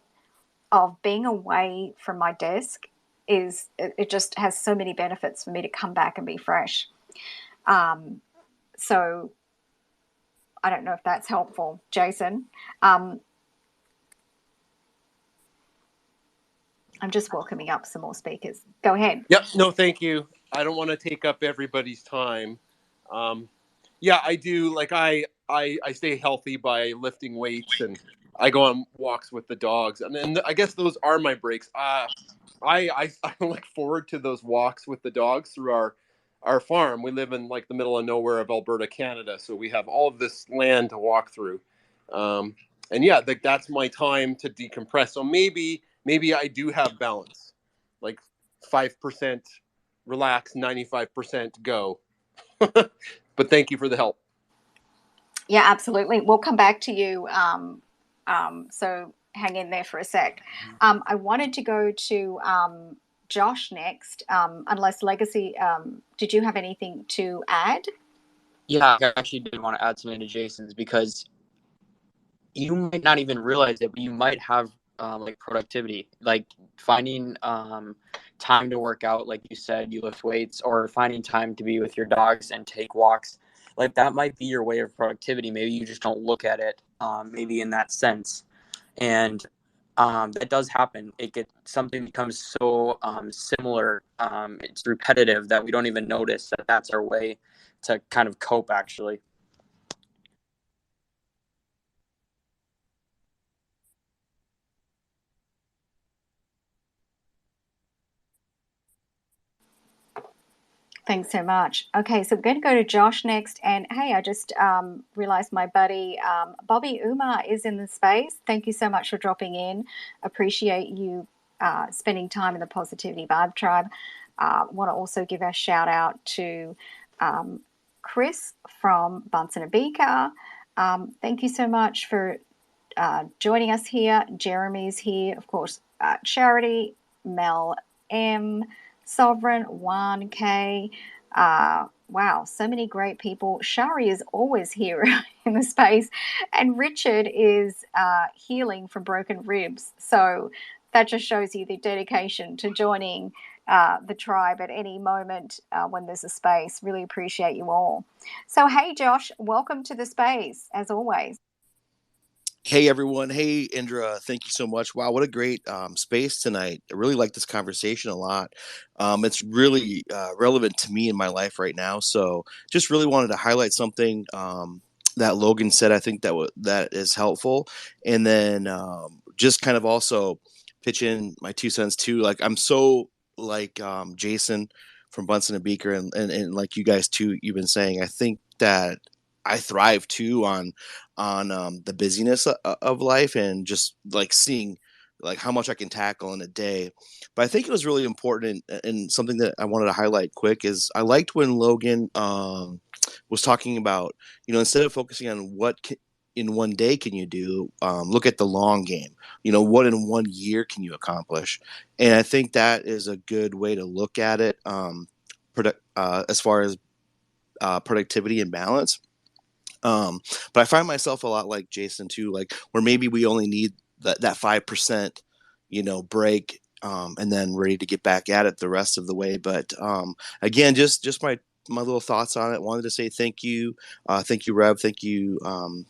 of being away from my desk it just has so many benefits for me to come back and be fresh. So I don't know if that's helpful, Jason. I'm just welcoming up some more speakers. Go ahead. Yep. No, thank you. I don't want to take up everybody's time. Yeah, I do. Like I stay healthy by lifting weights, and I go on walks with the dogs, and then I guess those are my breaks. I look forward to those walks with the dogs through our farm. We live in like the middle of nowhere of Alberta, Canada, so we have all of this land to walk through. And yeah, like that's my time to decompress. So maybe I do have balance, like 5% relax, 95% go. But thank you for the help. Yeah, absolutely. We'll come back to you. So hang in there for a sec. I wanted to go to Josh next, unless Legacy, did you have anything to add? Yeah, I actually did want to add something to Jason's, because you might not even realize it, but you might have like productivity, like finding time to work out, like you said, you lift weights, or finding time to be with your dogs and take walks. Like that might be your way of productivity. Maybe you just don't look at it maybe in that sense. And that does happen. Something becomes so similar, it's repetitive, that we don't even notice that that's our way to kind of cope, actually. Thanks so much. Okay, so we're going to go to Josh next. And hey, I just realized my buddy Bobby Umar is in the space. Thank you so much for dropping in. Appreciate you spending time in the Positivity Vibe Tribe. Want to also give a shout out to Chris from Bunsen and Beaker. Thank you so much for joining us here. Jeremy's here, of course. Charity, Mel M, Sovereign, 1K. Wow, so many great people. Shari is always here in the space. And Richard is healing from broken ribs. So that just shows you the dedication to joining the tribe at any moment when there's a space. Really appreciate you all. So, hey, Josh, welcome to the space, as always. Hey, everyone. Hey, Indra. Thank you so much. Wow, what a great space tonight. I really like this conversation a lot. It's really relevant to me in my life right now. So just really wanted to highlight something that Logan said. I think that is helpful. And then just kind of also pitch in my 2 cents too. Like I'm so like Jason from Bunsen and Beaker and like you guys too, you've been saying, I think that I thrive too on the busyness of life and just like seeing like how much I can tackle in a day. But I think it was really important, and something that I wanted to highlight quick is I liked when Logan was talking about, instead of focusing on in one day can you do, look at the long game. What in 1 year can you accomplish? And I think that is a good way to look at it as far as productivity and balance. But I find myself a lot like Jason too, like where maybe we only need that 5%, break, and then ready to get back at it the rest of the way. But again, just my little thoughts on it. Wanted to say thank you, Rev, thank you,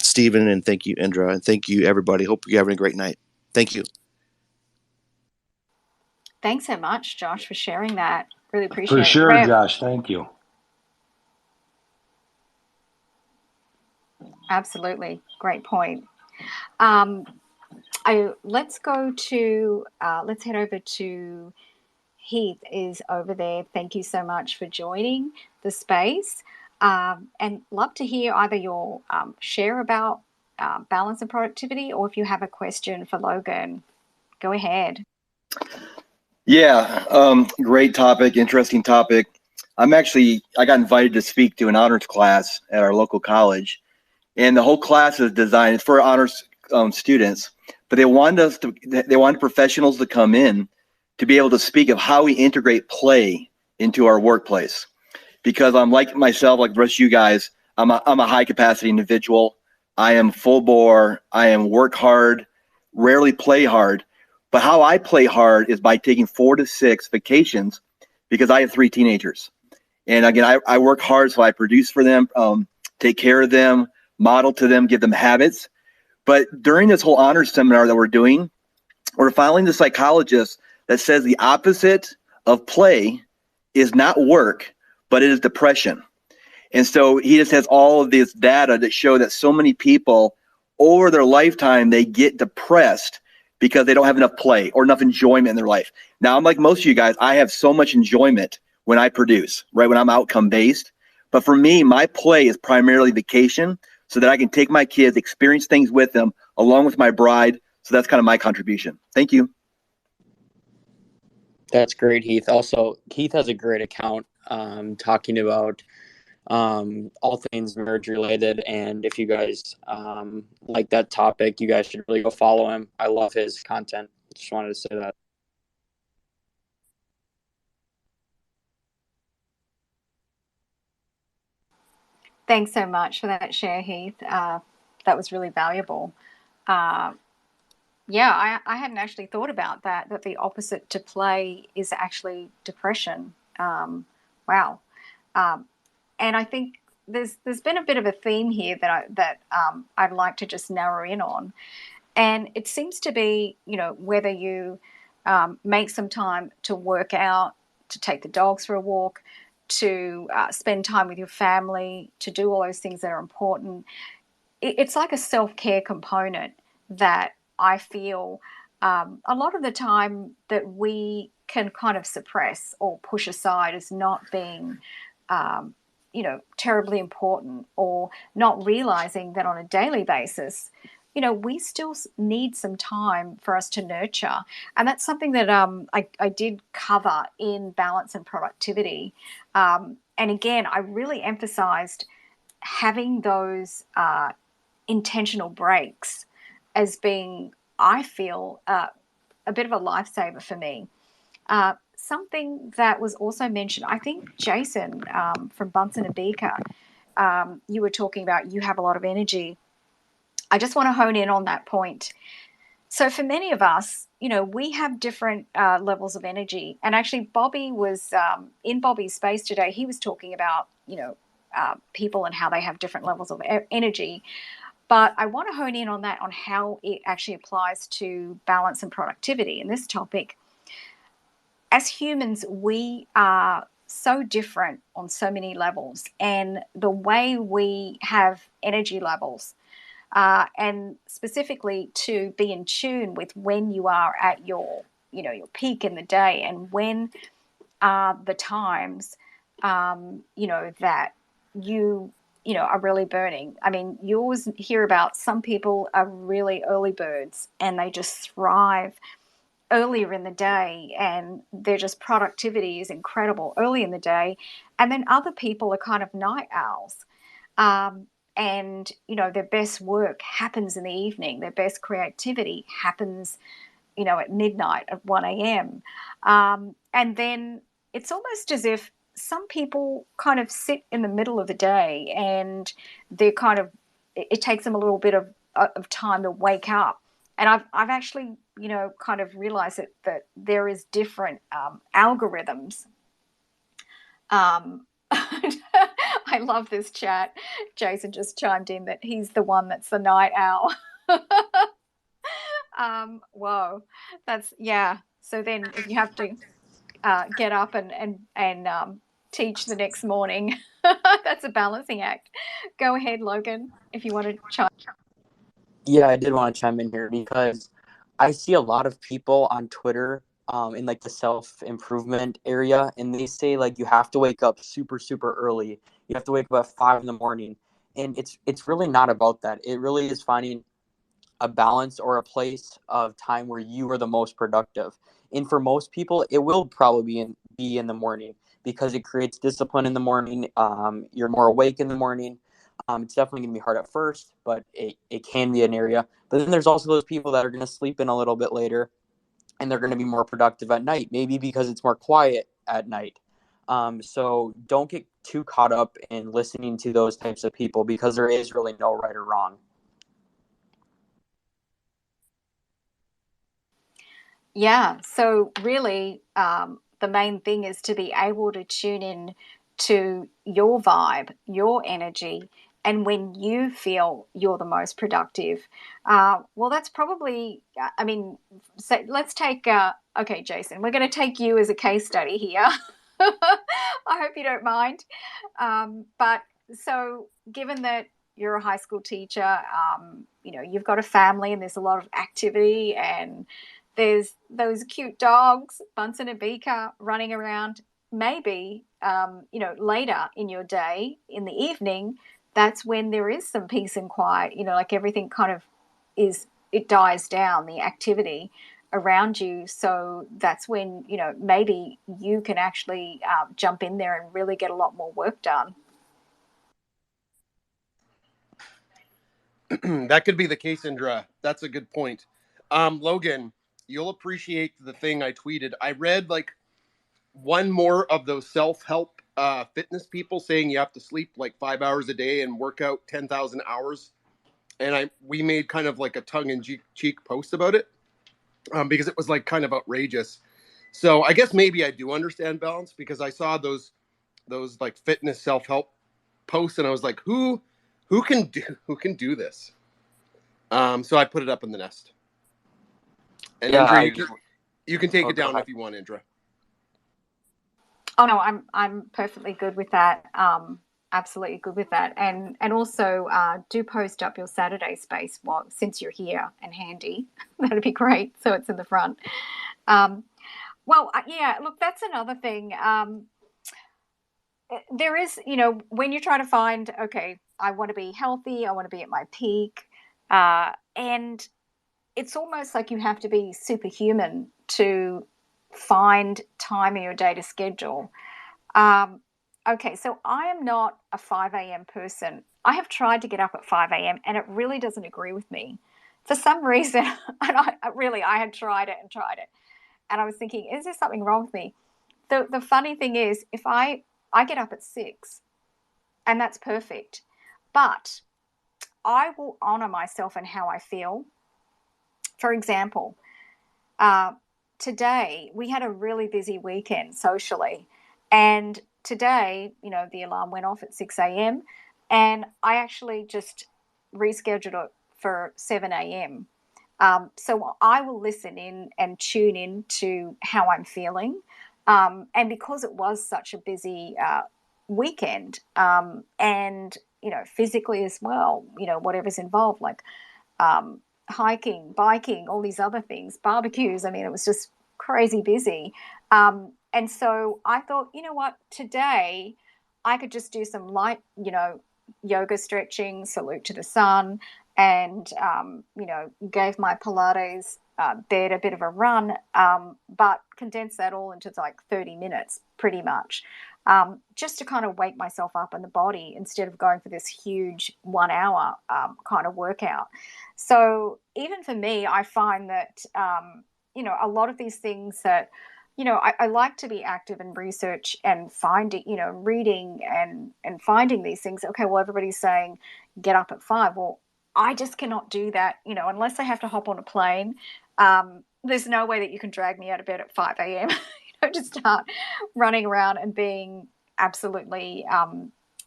Stephen, and thank you, Indra, and thank you, everybody. Hope you're having a great night. Thank you. Thanks so much, Josh, for sharing that. Really appreciate it. For sure, Rev. Josh. Thank you. Absolutely. Great point. Let's head over to Heath is over there. Thank you so much for joining the space. And love to hear either your share about balance and productivity, or if you have a question for Logan, go ahead. Yeah, great topic, interesting topic. I got invited to speak to an honors class at our local college, and the whole class is designed, it's for honors students, but they wanted professionals to come in to be able to speak of how we integrate play into our workplace. Because I'm like myself, like the rest of you guys, I'm a high capacity individual. I am full bore. I am work hard, rarely play hard. But how I play hard is by taking 4 to 6 vacations, because I have 3 teenagers. And again, I work hard, so I produce for them. take care of them, model to them, give them habits. But during this whole honors seminar that we're doing, we're following the psychologist that says the opposite of play is not work, but it is depression. And so he just has all of this data that show that so many people over their lifetime, they get depressed because they don't have enough play or enough enjoyment in their life. Now, I'm like most of you guys, I have so much enjoyment when I produce, right? When I'm outcome based. But for me, my play is primarily vacation so that I can take my kids, experience things with them along with my bride. So that's kind of my contribution. Thank you. That's great, Heath. Also, Keith has a great account talking about all things marriage related. And if you guys like that topic, you guys should really go follow him. I love his content. Just wanted to say that. Thanks so much for that share, Heath. That was really valuable. Yeah, I hadn't actually thought about that the opposite to play is actually depression. Wow. And I think there's been a bit of a theme here that I'd like to just narrow in on. And it seems to be, whether you make some time to work out, to take the dogs for a walk, to spend time with your family, to do all those things that are important. It's like a self-care component that I feel a lot of the time that we can kind of suppress or push aside as not being, terribly important, or not realizing that on a daily basis, we still need some time for us to nurture. And that's something that I did cover in Balance and Productivity. And again, I really emphasized having those intentional breaks as being, I feel, a bit of a lifesaver for me. Something that was also mentioned, I think Jason from Bunsen and Beaker, you were talking about you have a lot of energy. I just want to hone in on that point. So for many of us, we have different levels of energy. And actually, Bobby was in Bobby's space today. He was talking about, people and how they have different levels of energy. But I want to hone in on that, on how it actually applies to balance and productivity in this topic. As humans, we are so different on so many levels, and the way we have energy levels, and specifically to be in tune with when you are at your peak in the day, and when are the times, that you are really burning. I mean, you always hear about some people are really early birds and they just thrive earlier in the day, and their just productivity is incredible early in the day. And then other people are kind of night owls. And, their best work happens in the evening. Their best creativity happens, at midnight, at 1 a.m. And then it's almost as if some people kind of sit in the middle of the day, and they're kind of, it takes them a little bit of time to wake up. And I've actually, kind of realized that there is different algorithms. I love this chat. Jason just chimed in that he's the one that's the night owl. Whoa, that's, yeah. So then if you have to get up and teach the next morning, that's a balancing act. Go ahead, Logan, if you want to chime. Yeah, I did want to chime in here because I see a lot of people on Twitter in like the self-improvement area, and they say like you have to wake up super, super early. You have to wake up at 5 in the morning. And it's really not about that. It really is finding a balance or a place of time where you are the most productive. And for most people, it will probably be in the morning because it creates discipline in the morning. You're more awake in the morning. It's definitely going to be hard at first, but it can be an area. But then there's also those people that are going to sleep in a little bit later, and they're going to be more productive at night, maybe because it's more quiet at night. So don't get too caught up in listening to those types of people because there is really no right or wrong. Yeah, so really, the main thing is to be able to tune in to your vibe, your energy, and when you feel you're the most productive. Well, that's probably, I mean, so let's take, okay, Jason, we're going to take you as a case study here. I hope you don't mind. But so given that you're a high school teacher, you know, you've got a family and there's a lot of activity and there's those cute dogs, Bunsen and Beaker, running around. Maybe, you know, later in your day, in the evening, that's when there is some peace and quiet, you know, like everything kind of it dies down, the activity around you. So that's when, you know, maybe you can actually jump in there and really get a lot more work done. That could be the case, Indra. That's a good point. Logan, you'll appreciate the thing I tweeted. I read like one more of those self-help fitness people saying you have to sleep like 5 hours a day and work out 10,000 hours. And we made kind of like a tongue-in-cheek post about it because it was like kind of outrageous. So I guess maybe I do understand balance because I saw those like fitness self-help posts and I was like, who can do this? So I put it up in the nest. And Yeah, Indra, you can take it go down ahead. if you want, Indra. Oh no, I'm perfectly good with that. Absolutely good with that. And also do post up your Saturday space since you're here and handy. That'd be great. So it's in the front. Well, yeah. Look, that's another thing. There is, you know, when you're trying to find, okay, I want to be healthy, I want to be at my peak, and it's almost like you have to be superhuman to find time in your day to schedule. Okay, so I am not a 5 a.m. person. I have tried to get up at 5 a.m. and it really doesn't agree with me. For some reason, and I had tried it and tried it. And I was thinking, is there something wrong with me? The funny thing is, if I get up at 6 and that's perfect, but I will honor myself and how I feel. For example, today we had a really busy weekend socially, and today, you know, the alarm went off at 6 a.m. and I actually just rescheduled it for 7 a.m. So I will listen in and tune in to how I'm feeling. And because it was such a busy weekend, and, you know, physically as well, you know, whatever's involved, like hiking, biking, all these other things, barbecues. I mean, it was just crazy busy. And so I thought, you know what, today I could just do some light, you know, yoga stretching, salute to the sun, and, you know, gave my Pilates bed a bit of a run, but condensed that all into like 30 minutes pretty much. Just to kind of wake myself up in the body instead of going for this huge 1 hour kind of workout. So even for me, I find that, you know, a lot of these things that, you know, I like to be active in research and finding, you know, reading and finding these things. Okay, well, everybody's saying get up at 5. Well, I just cannot do that, you know, unless I have to hop on a plane. There's no way that you can drag me out of bed at 5 a.m. To start running around and being absolutely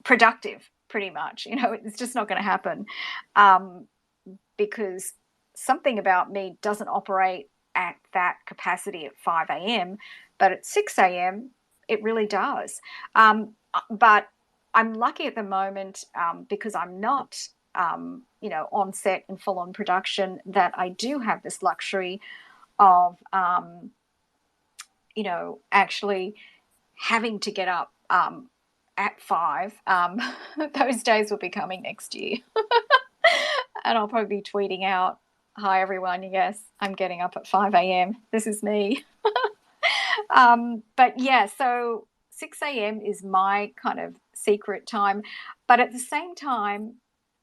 productive, pretty much. You know, it's just not going to happen because something about me doesn't operate at that capacity at 5 a.m., but at 6 a.m., it really does. But I'm lucky at the moment because I'm not, you know, on set and full on production, that I do have this luxury of, you know, actually having to get up at 5. Those days will be coming next year. And I'll probably be tweeting out, hi, everyone. Yes, I'm getting up at 5 a.m. This is me. But yeah, so 6 a.m. is my kind of secret time. But at the same time,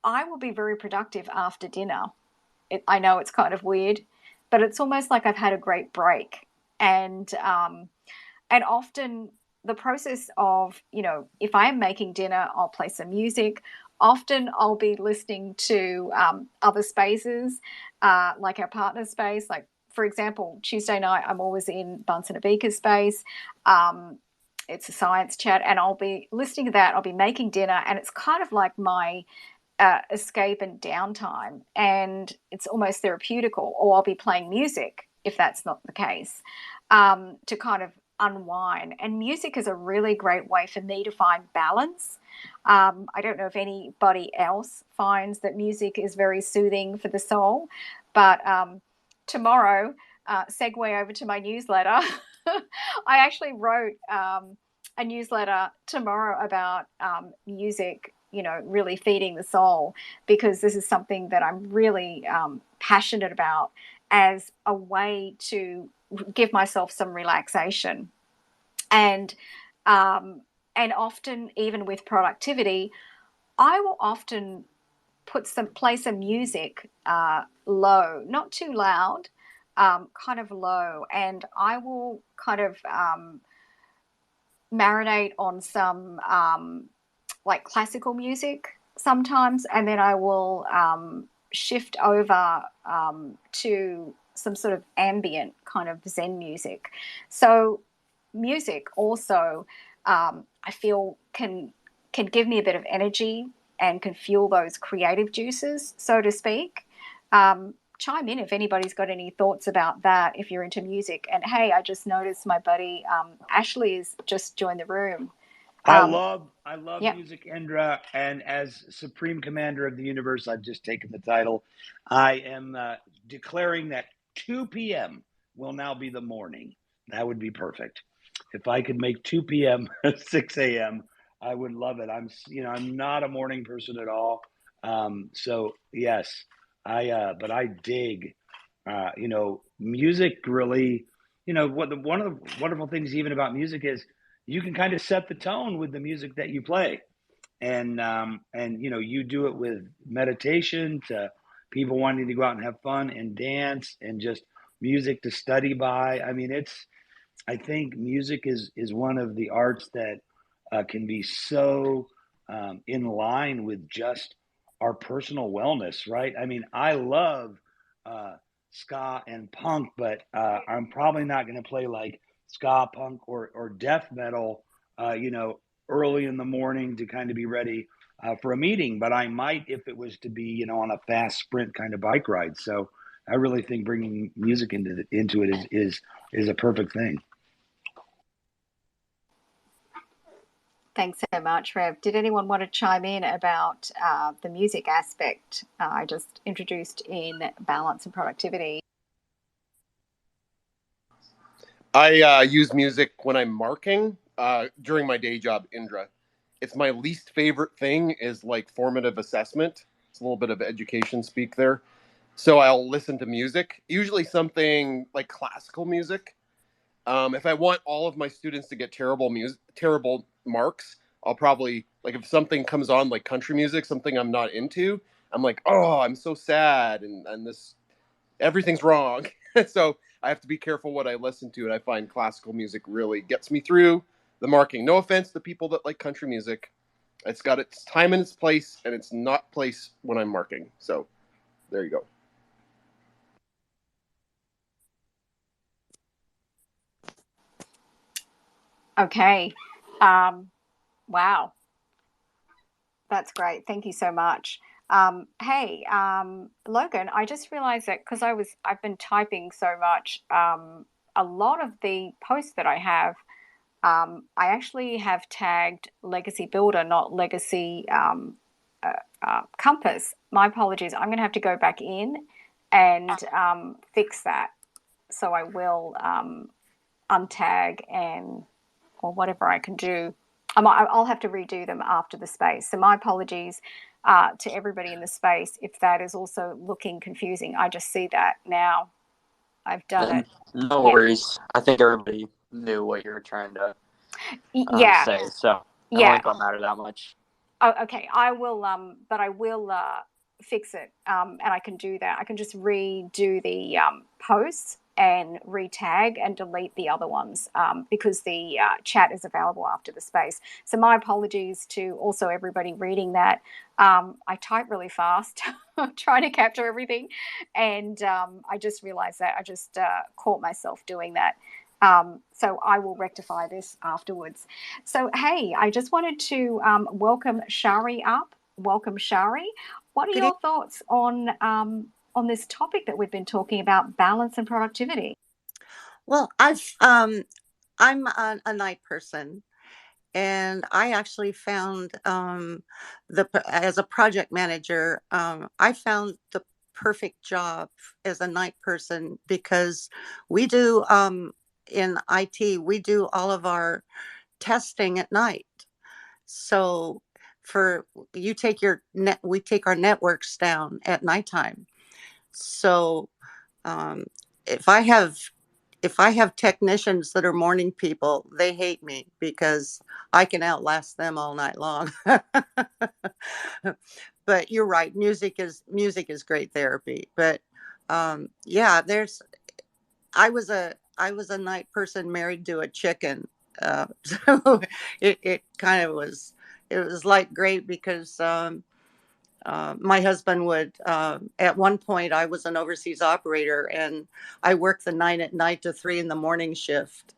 I will be very productive after dinner. I know it's kind of weird, but it's almost like I've had a great break. And often the process of, you know, if I am making dinner, I'll play some music. Often I'll be listening to other spaces, like our partner space. Like, for example, Tuesday night, I'm always in Bunsen and Beaker's space. it's a science chat, and I'll be listening to that. I'll be making dinner, and it's kind of like my escape and downtime, and it's almost therapeutical. Or I'll be playing music if that's not the case, to kind of unwind. And music is a really great way for me to find balance. I don't know if anybody else finds that music is very soothing for the soul, but tomorrow, segue over to my newsletter. I actually wrote a newsletter tomorrow about music, really feeding the soul, because this is something that I'm really passionate about as a way to give myself some relaxation. And often, even with productivity, I will often play some music low, not too loud, kind of low, and I will kind of marinate on some like classical music sometimes, and then I will shift over to some sort of ambient kind of Zen music. So music also, I feel, can give me a bit of energy and can fuel those creative juices, so to speak. Chime in if anybody's got any thoughts about that, if you're into music. And hey, I just noticed my buddy Ashley has just joined the room. I love yeah. music, Indra, and as Supreme Commander of the Universe, I've just taken the title. I am declaring that 2 p.m. will now be the morning. That would be perfect. If I could make 2 p.m. 6 a.m., I would love it. I'm not a morning person at all. So yes, but I dig, music really, one of the wonderful things even about music is you can kind of set the tone with the music that you play. And you do it with meditation to people wanting to go out and have fun and dance, and just music to study by. I mean, I think music is one of the arts that can be so in line with just our personal wellness, right? I mean, I love ska and punk, but I'm probably not going to play like ska, punk, or death metal, early in the morning to kind of be ready for a meeting. But I might if it was to be, on a fast sprint kind of bike ride. So I really think bringing music into it is a perfect thing. Thanks so much, Rev. Did anyone want to chime in about the music aspect I just introduced in balance and productivity? I use music when I'm marking during my day job, Indra. It's my least favorite thing is like formative assessment. It's a little bit of education speak there. So I'll listen to music, usually something like classical music. If I want all of my students to get terrible marks, I'll probably, like, if something comes on like country music, something I'm not into, I'm like, oh, I'm so sad, and this everything's wrong. So I have to be careful what I listen to, and I find classical music really gets me through the marking. No offense to people that like country music. It's got its time and its place, and it's not place when I'm marking. So there you go. Okay. Wow. That's great. Thank you so much. Hey, Logan, I just realized that because I've been typing so much, a lot of the posts that I have, I actually have tagged Legacy Builder, not Legacy Compass. My apologies. I'm going to have to go back in and fix that. So I will untag or whatever I can do. I'll have to redo them after the space. So my apologies to everybody in the space if that is also looking confusing. I just see that now. I've done it. No worries. I think everybody knew what you were trying to say, so I don't matter that much. Oh, okay. I will, but I will fix it, and I can do that. I can just redo the posts and retag and delete the other ones because the chat is available after the space. So my apologies to also everybody reading that. I type really fast, trying to capture everything, and I just realized that I just caught myself doing that. So I will rectify this afterwards. So, hey, I just wanted to welcome Shari up. Welcome, Shari. What are your thoughts on this topic that we've been talking about, balance and productivity? Well, I'm a night person, and I actually found as a project manager, I found the perfect job as a night person because we do in IT, we do all of our testing at night. So for you take your net, we take our networks down at nighttime. So um, if I have technicians that are morning people, they hate me because I can outlast them all night long. But you're right, music is great therapy. But yeah, I was a night person married to a chicken. So it kind of was, it was like great because my husband would, at one point, I was an overseas operator and I worked the 9 at night to 3 in the morning shift.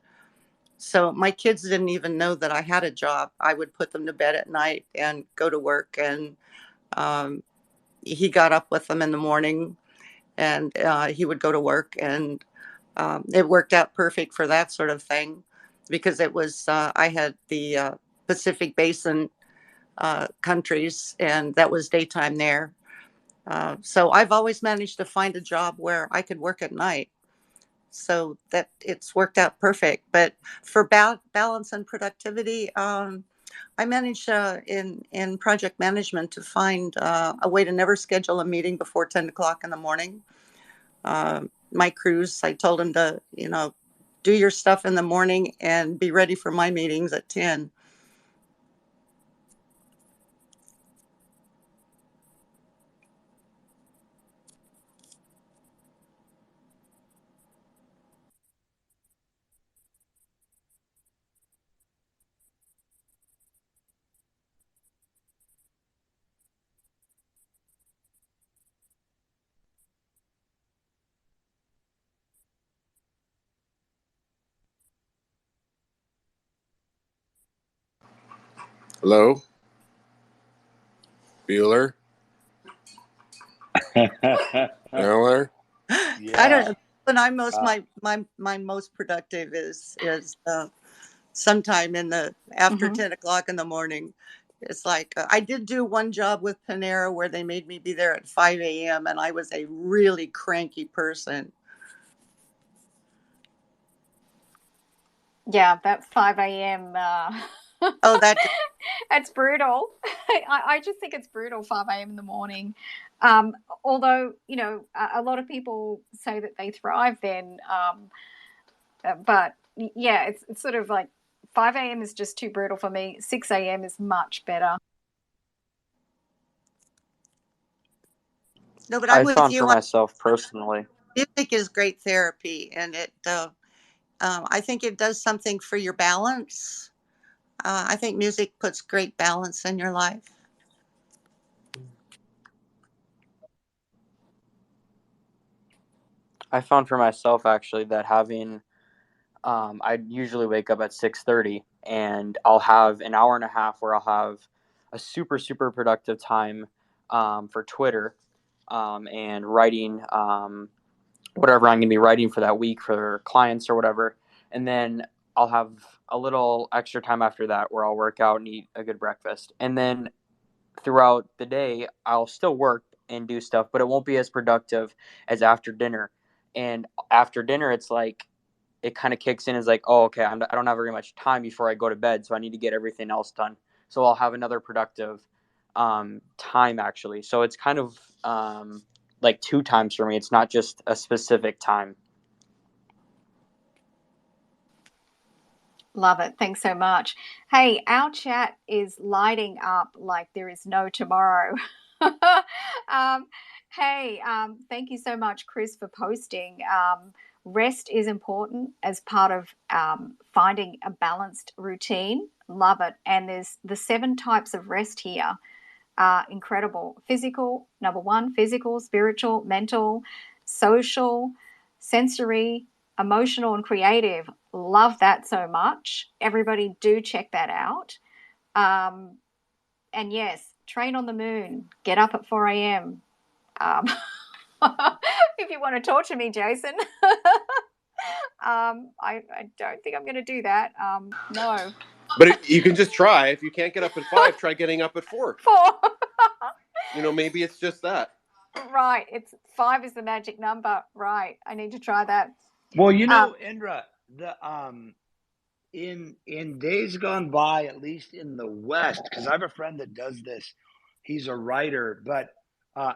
So my kids didn't even know that I had a job. I would put them to bed at night and go to work. And um, he got up with them in the morning and he would go to work. And it worked out perfect for that sort of thing because it was, I had the Pacific Basin countries and that was daytime there. So I've always managed to find a job where I could work at night. So that it's worked out perfect. But for balance and productivity, I managed in project management to find a way to never schedule a meeting before 10 o'clock in the morning. My crews, I told them to, do your stuff in the morning and be ready for my meetings at 10. Hello, Bueller. Bueller. I don't Yeah. know. When I'm most my most productive is sometime in the after 10 o'clock in the morning. It's like I did do one job with Panera where they made me be there at 5 a.m. and I was a really cranky person. Yeah, that 5 a.m. Oh, that It's brutal. I just think it's brutal, 5 a.m. in the morning. Although, a lot of people say that they thrive then. But yeah, it's sort of like 5 a.m. is just too brutal for me. 6 a.m. is much better. no, but I'm I with found for you on myself personally, music is great therapy, and it I think it does something for your balance. I think music puts great balance in your life. I found for myself actually that having I usually wake up at 6:30 and I'll have an hour and a half where I'll have a super productive time for Twitter and writing whatever I'm going to be writing for that week for clients or whatever. And then I'll have a little extra time after that where I'll work out and eat a good breakfast. And then throughout the day, I'll still work and do stuff, but it won't be as productive as after dinner. And after dinner, it's like it kind of kicks in as like, oh, okay, I don't have very much time before I go to bed, so I need to get everything else done. So I'll have another productive time actually. So it's kind of like 2 times for me. It's not just a specific time. Love it. Thanks so much. Hey, our chat is lighting up like there is no tomorrow. um, hey, thank you so much, Chris, for posting. Rest is important as part of finding a balanced routine. Love it. And there's the 7 types of rest here. Incredible. Physical, number 1, physical, spiritual, mental, social, sensory, emotional, and creative. love that so much. Everybody do check that out. And yes, train on the moon, get up at 4 a.m. If you want to torture me, Jason. I don't think I'm going to do that. No. But you can just try. If you can't get up at 5, try getting up at 4. 4. Maybe it's just that. Right. It's 5 is the magic number. Right. I need to try that. Well, Indra, the in days gone by, at least in the West, because I have a friend that does this. He's a writer, but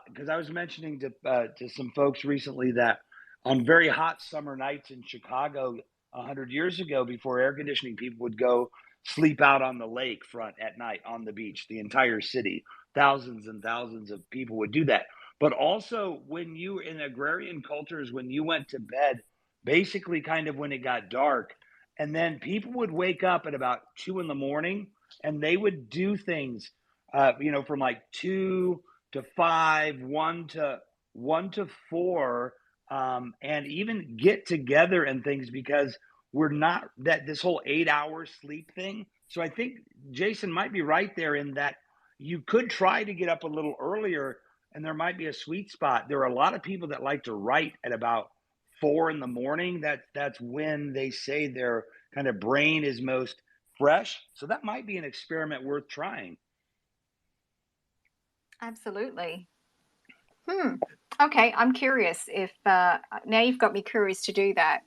because I was mentioning to some folks recently that on very hot summer nights in Chicago 100 years ago, before air conditioning, people would go sleep out on the lakefront at night on the beach. The entire city, thousands and thousands of people would do that. But also, when you in agrarian cultures, when you went to bed, basically kind of when it got dark, and then people would wake up at about 2 in the morning, and they would do things, from like 2 to 5, 1 to 4, and even get together and things, because we're not that this whole 8-hour sleep thing. So I think Jason might be right there in that you could try to get up a little earlier, and there might be a sweet spot. There are a lot of people that like to write at about 4 in the morning. That's when they say their kind of brain is most fresh. So that might be an experiment worth trying. Absolutely. Okay, I'm curious if now you've got me curious to do that.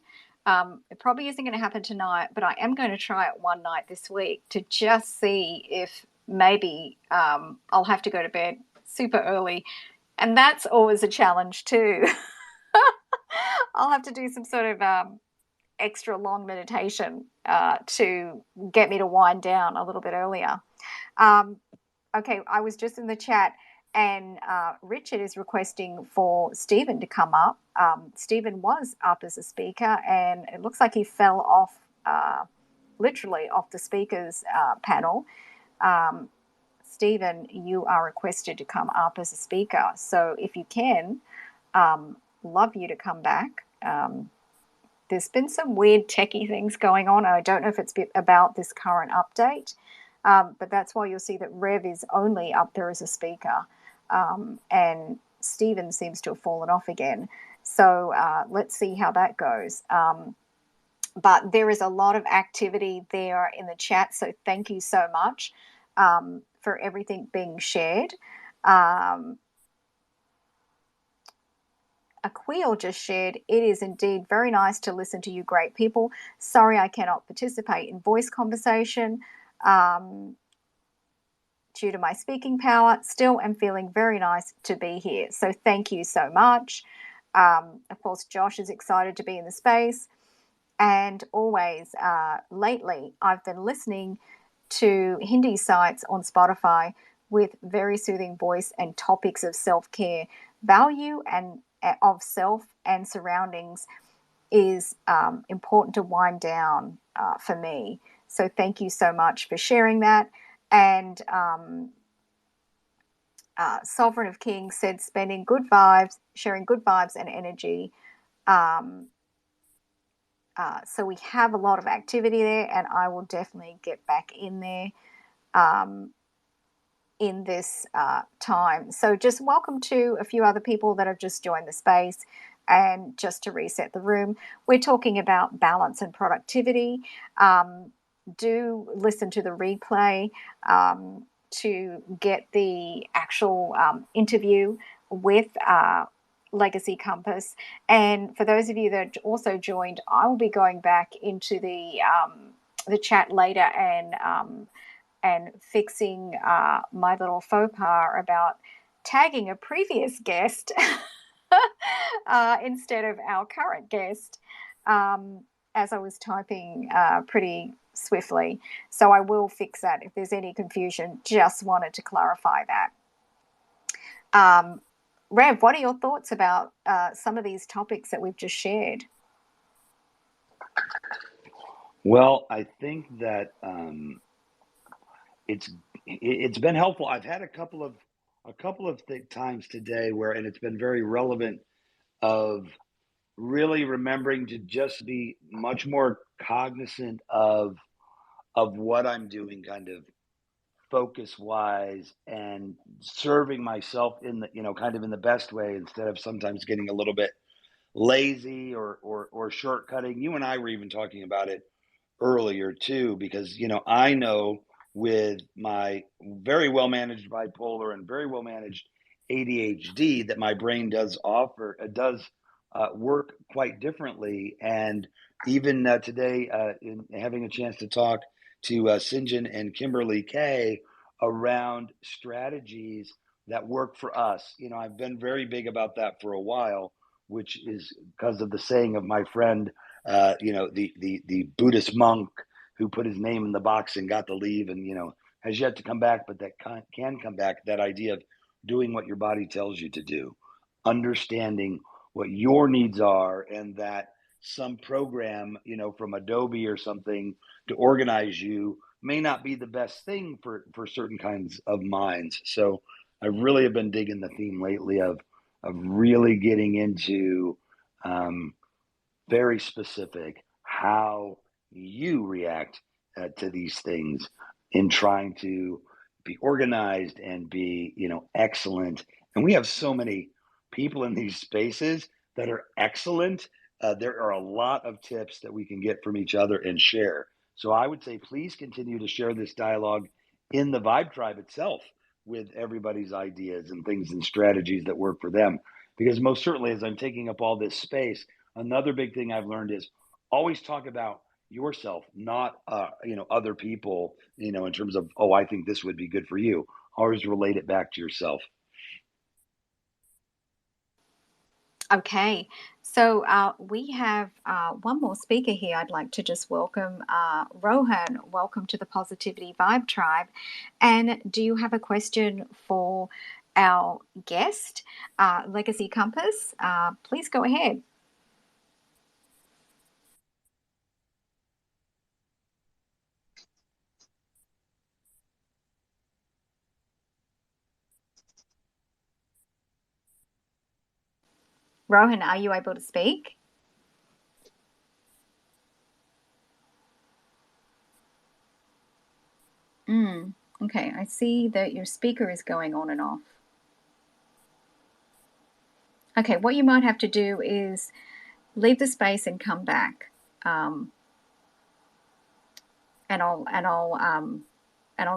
It probably isn't going to happen tonight, but I am going to try it one night this week to just see if maybe I'll have to go to bed super early. And that's always a challenge too. I'll have to do some sort of extra long meditation to get me to wind down a little bit earlier. Okay, I was just in the chat, and Richard is requesting for Stephen to come up. Stephen was up as a speaker, and it looks like he fell off, literally off the speakers panel. Stephen, you are requested to come up as a speaker. So if you can, love you to come back. There's been some weird techie things going on. I don't know if it's about this current update, but that's why you'll see that Rev is only up there as a speaker, and Stephen seems to have fallen off again. So let's see how that goes. But there is a lot of activity there in the chat, so thank you so much for everything being shared. Aquil just shared, it is indeed very nice to listen to you great people. Sorry I cannot participate in voice conversation due to my speaking power. Still am feeling very nice to be here. So thank you so much. Of course, Josh is excited to be in the space. And always, lately, I've been listening to Hindi sites on Spotify with very soothing voice and topics of self-care. Value and of self and surroundings is important to wind down for me. So thank you so much for sharing that. And Sovereign of Kings said, spending good vibes, sharing good vibes and energy. So we have a lot of activity there, and I will definitely get back in there in this time. So just welcome to a few other people that have just joined the space. And just to reset the room, we're talking about balance and productivity. Do listen to the replay to get the actual interview with Legacy Compass. And for those of you that also joined, I will be going back into the chat later and fixing my little faux pas about tagging a previous guest instead of our current guest, as I was typing pretty swiftly. So I will fix that if there's any confusion. Just wanted to clarify that. Rev, what are your thoughts about some of these topics that we've just shared? Well, I think that it's been helpful. I've had a couple of times today where, and it's been very relevant, of really remembering to just be much more cognizant of what I'm doing, kind of focus wise, and serving myself in the, kind of in the best way, instead of sometimes getting a little bit lazy or shortcutting. You and I were even talking about it earlier too, because I know with my very well managed bipolar and very well managed ADHD that my brain does work quite differently. And even today, in having a chance to talk to Sinjin and Kimberly Kay around strategies that work for us, I've been very big about that for a while, which is because of the saying of my friend, the Buddhist monk who put his name in the box and got to leave, and has yet to come back, but that can come back. That idea of doing what your body tells you to do, understanding what your needs are, and that some program, from Adobe or something to organize you may not be the best thing for certain kinds of minds. So I really have been digging the theme lately of really getting into very specific how you react to these things in trying to be organized and be excellent. And we have so many people in these spaces that are excellent. There are a lot of tips that we can get from each other and share. So I would say please continue to share this dialogue in the Vibe Tribe itself with everybody's ideas and things and strategies that work for them, because most certainly, as I'm taking up all this space, another big thing I've learned is always talk about yourself, not other people, in terms of, oh, I think this would be good for you. Always relate it back to yourself. Okay, so we have one more speaker here. I'd like to just welcome Rohan. Welcome to the Positivity Vibe Tribe. And do you have a question for our guest, Legacy Compass? Please go ahead. Rohan, are you able to speak? Okay, I see that your speaker is going on and off. Okay, what you might have to do is leave the space and come back, and I'll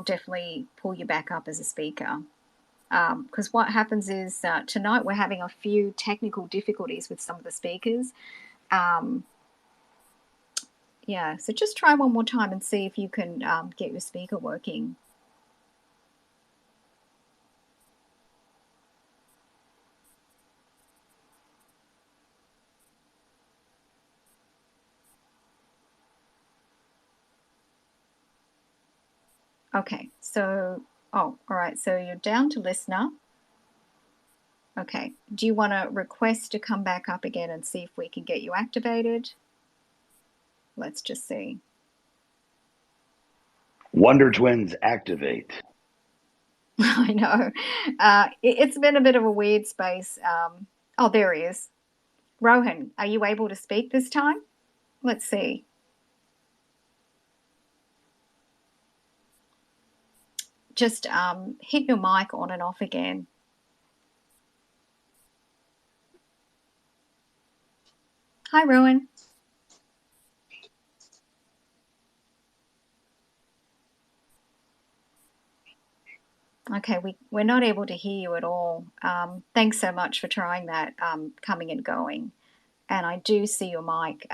definitely pull you back up as a speaker. Because what happens is tonight we're having a few technical difficulties with some of the speakers. Yeah, so just try one more time and see if you can get your speaker working. Okay, so, all right, so you're down to listener. Okay, do you want to request to come back up again and see if we can get you activated? Let's just see. Wonder Twins activate. I know. It's been a bit of a weird space. Oh, there he is. Rohan, are you able to speak this time? Let's see. Just hit your mic on and off again. Hi, Rohan. Okay, we're not able to hear you at all. Thanks so much for trying that, coming and going. And I do see your mic.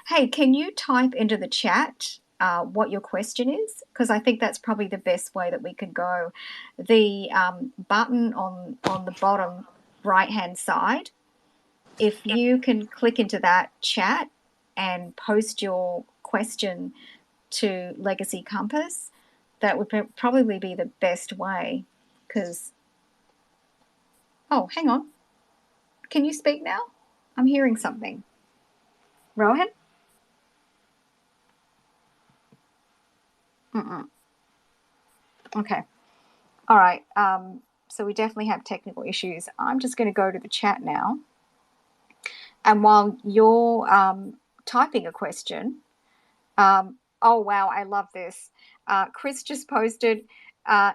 Hey, can you type into the chat what your question is? Because I think that's probably the best way that we could go. The button on the bottom right-hand side, if you can click into that chat and post your question to Legacy Compass, that would probably be the best way. Because, oh, hang on. Can you speak now? I'm hearing something. Rohan? Okay. All right. So we definitely have technical issues. I'm just going to go to the chat now. And while you're typing a question, oh, wow, I love this. Chris just posted,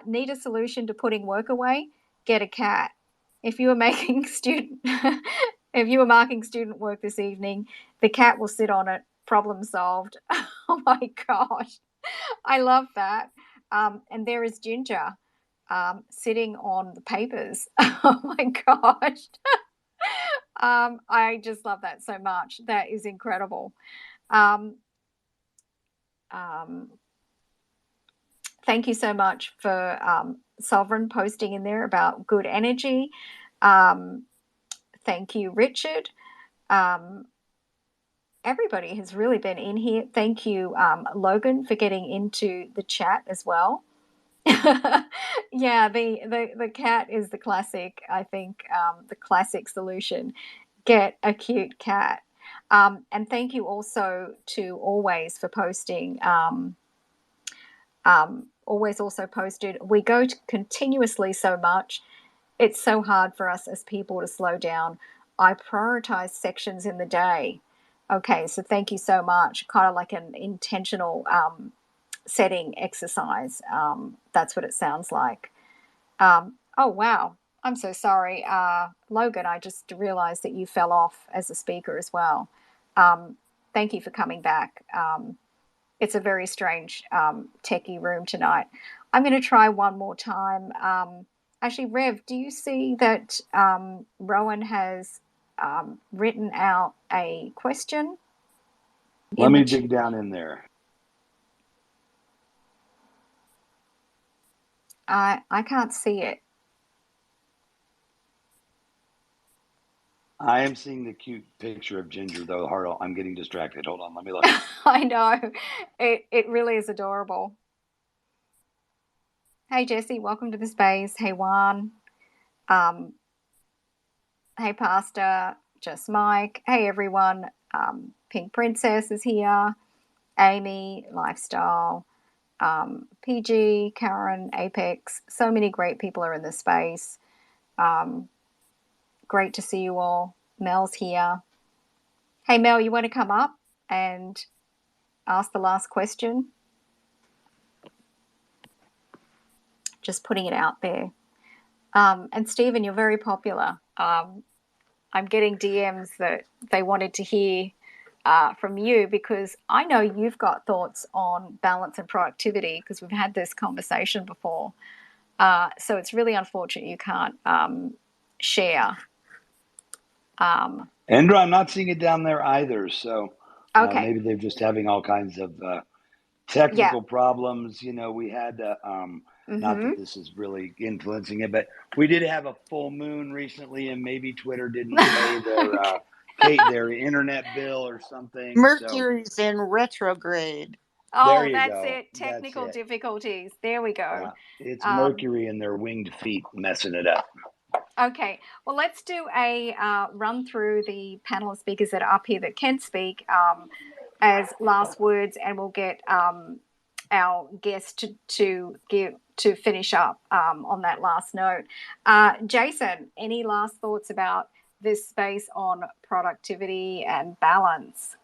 need a solution to putting work away? Get a cat. If you were making if you were marking student work this evening, the cat will sit on it. Problem solved. Oh my gosh. I love that. And there is Ginger sitting on the papers. Oh my gosh. I just love that so much. That is incredible. Thank you so much for Sovereign posting in there about good energy. Thank you, Richard. Everybody has really been in here. Thank you, Logan, for getting into the chat as well. Yeah, the cat is the classic, I think, the classic solution. Get a cute cat. And thank you also to Always for posting. Always also posted, we go to continuously so much. It's so hard for us as people to slow down. I prioritize sections in the day. Okay, so thank you so much. Kind of like an intentional setting exercise. That's what it sounds like. Oh, wow. I'm so sorry. Logan, I just realized that you fell off as a speaker as well. Thank you for coming back. It's a very strange techie room tonight. I'm going to try one more time. Actually, Rev, do you see that Rowan has written out a question? Let me dig down in there. I can't see it. I am seeing the cute picture of Ginger, though. Hartle, I'm getting distracted. Hold on, let me look. I know. It really is adorable. Hey, Jesse, welcome to the space. Hey, Juan. Hey, Pastor. Just Mike. Hey, everyone. Pink Princess is here. Amy, Lifestyle. PG, Karen, Apex. So many great people are in this space. Great to see you all. Mel's here. Hey, Mel, you want to come up and ask the last question? Just putting it out there. And Stephen, you're very popular. I'm getting DMs that they wanted to hear from you because I know you've got thoughts on balance and productivity because we've had this conversation before. So it's really unfortunate you can't share. Indra, I'm not seeing it down there either. So Okay. maybe they're just having all kinds of technical problems. You know, we had, not that this is really influencing it, but we did have a full moon recently, and maybe Twitter didn't pay their internet bill or something. Mercury's in retrograde. Oh, that's it. Technical difficulties. There we go. Yeah, it's Mercury and their winged feet messing it up. Okay. Well, let's do a run through the panel of speakers that are up here that can speak as last words, and we'll get our guest to finish up on that last note. Jason, any last thoughts about this space on productivity and balance?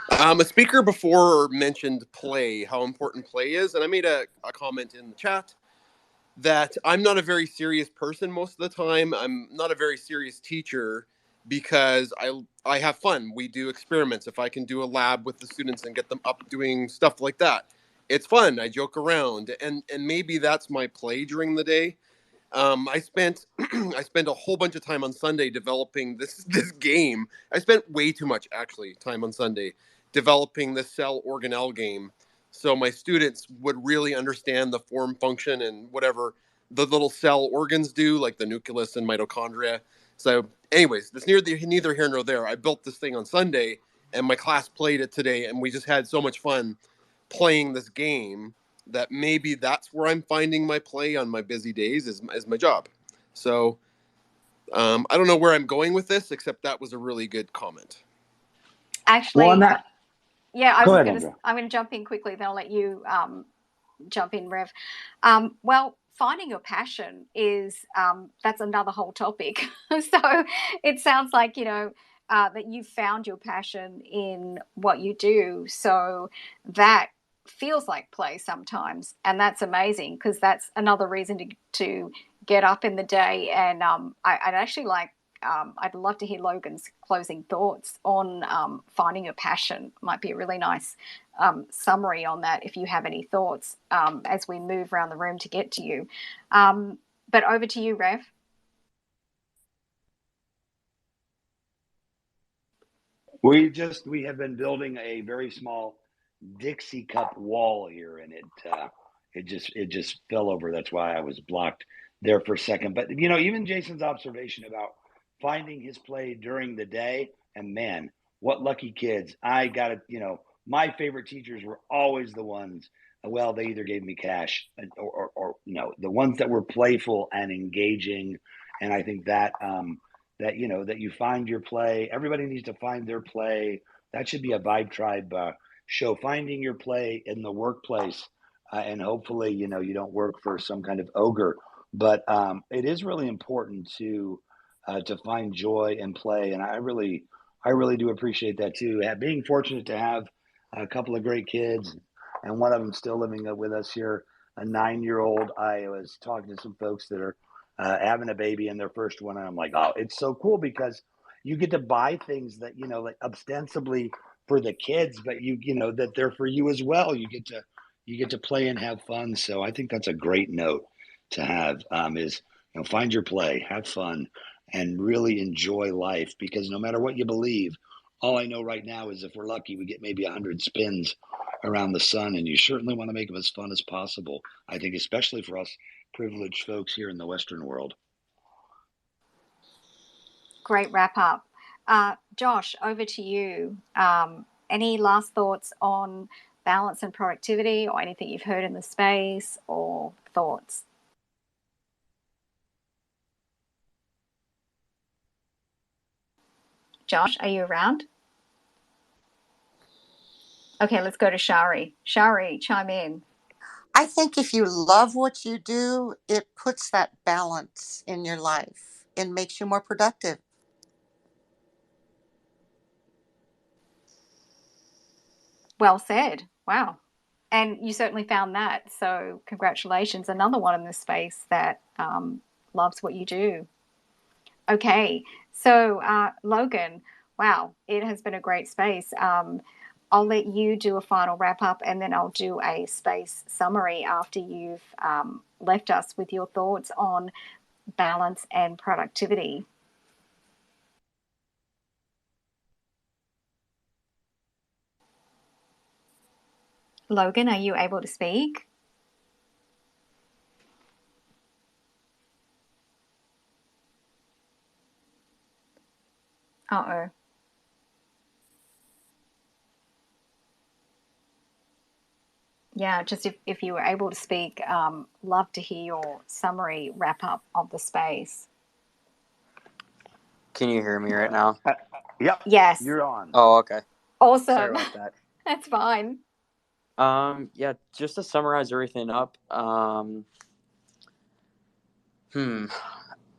A speaker before mentioned play, how important play is, and I made a comment in the chat that I'm not a very serious person most of the time. I'm not a very serious teacher because I have fun. We do experiments. If I can do a lab with the students and get them up doing stuff like that, it's fun. I joke around, and maybe that's my play during the day. I spent a whole bunch of time on Sunday developing this game. I spent way too much actually time on Sunday developing this cell organelle game, so my students would really understand the form, function, and whatever the little cell organs do, like the nucleus and mitochondria. So, anyways, that's neither here nor there. I built this thing on Sunday, and my class played it today, and we just had so much fun playing this game that maybe that's where I'm finding my play on my busy days is my job. So I don't know where I'm going with this, except that was a really good comment. Actually, I'm going to jump in quickly. Then I'll let you jump in, Rev. Well, finding your passion is that's another whole topic. So it sounds like, that you found your passion in what you do. So that feels like play sometimes. And that's amazing, because that's another reason to get up in the day. And I'd actually I'd love to hear Logan's closing thoughts on finding your passion. Might be a really nice summary on that if you have any thoughts as we move around the room to get to you. But over to you, Rev. We have been building a very small Dixie cup wall here, and it just fell over. That's why I was blocked there for a second. But even Jason's observation about finding his play during the day, and man, what lucky kids! I got it. My favorite teachers were always the ones. Well, they either gave me cash or the ones that were playful and engaging, and I think that. That you find your play. Everybody needs to find their play. That should be a Vibe Tribe show, finding your play in the workplace. And hopefully, you don't work for some kind of ogre. But it is really important to find joy and play. And I really do appreciate that too. Being fortunate to have a couple of great kids, and one of them still living with us here, a 9-year-old. I was talking to some folks that are having a baby in their first one, and I'm like, oh, it's so cool because you get to buy things that like ostensibly for the kids, but that they're for you as well. You get to play and have fun. So I think that's a great note to have. Is find your play, have fun, and really enjoy life, because no matter what you believe, all I know right now is if we're lucky, we get maybe 100 spins around the sun, and you certainly want to make them as fun as possible. I think especially for us privileged folks here in the Western world. Great wrap up. Josh, over to you. Any last thoughts on balance and productivity, or anything you've heard in the space, or thoughts? Josh, are you around? Okay, let's go to Shari. Shari, chime in. I think if you love what you do, it puts that balance in your life and makes you more productive. Well said. Wow. And you certainly found that. So congratulations. Another one in this space that loves what you do. Okay. So Logan, wow, it has been a great space. I'll let you do a final wrap up, and then I'll do a space summary after you've left us with your thoughts on balance and productivity. Logan, are you able to speak? Uh-oh. Yeah, just if you were able to speak, love to hear your summary wrap up of the space. Can you hear me right now? Yep. Yes. You're on. Oh, okay. Awesome. Sorry about that. That's fine. Yeah, just to summarize everything up.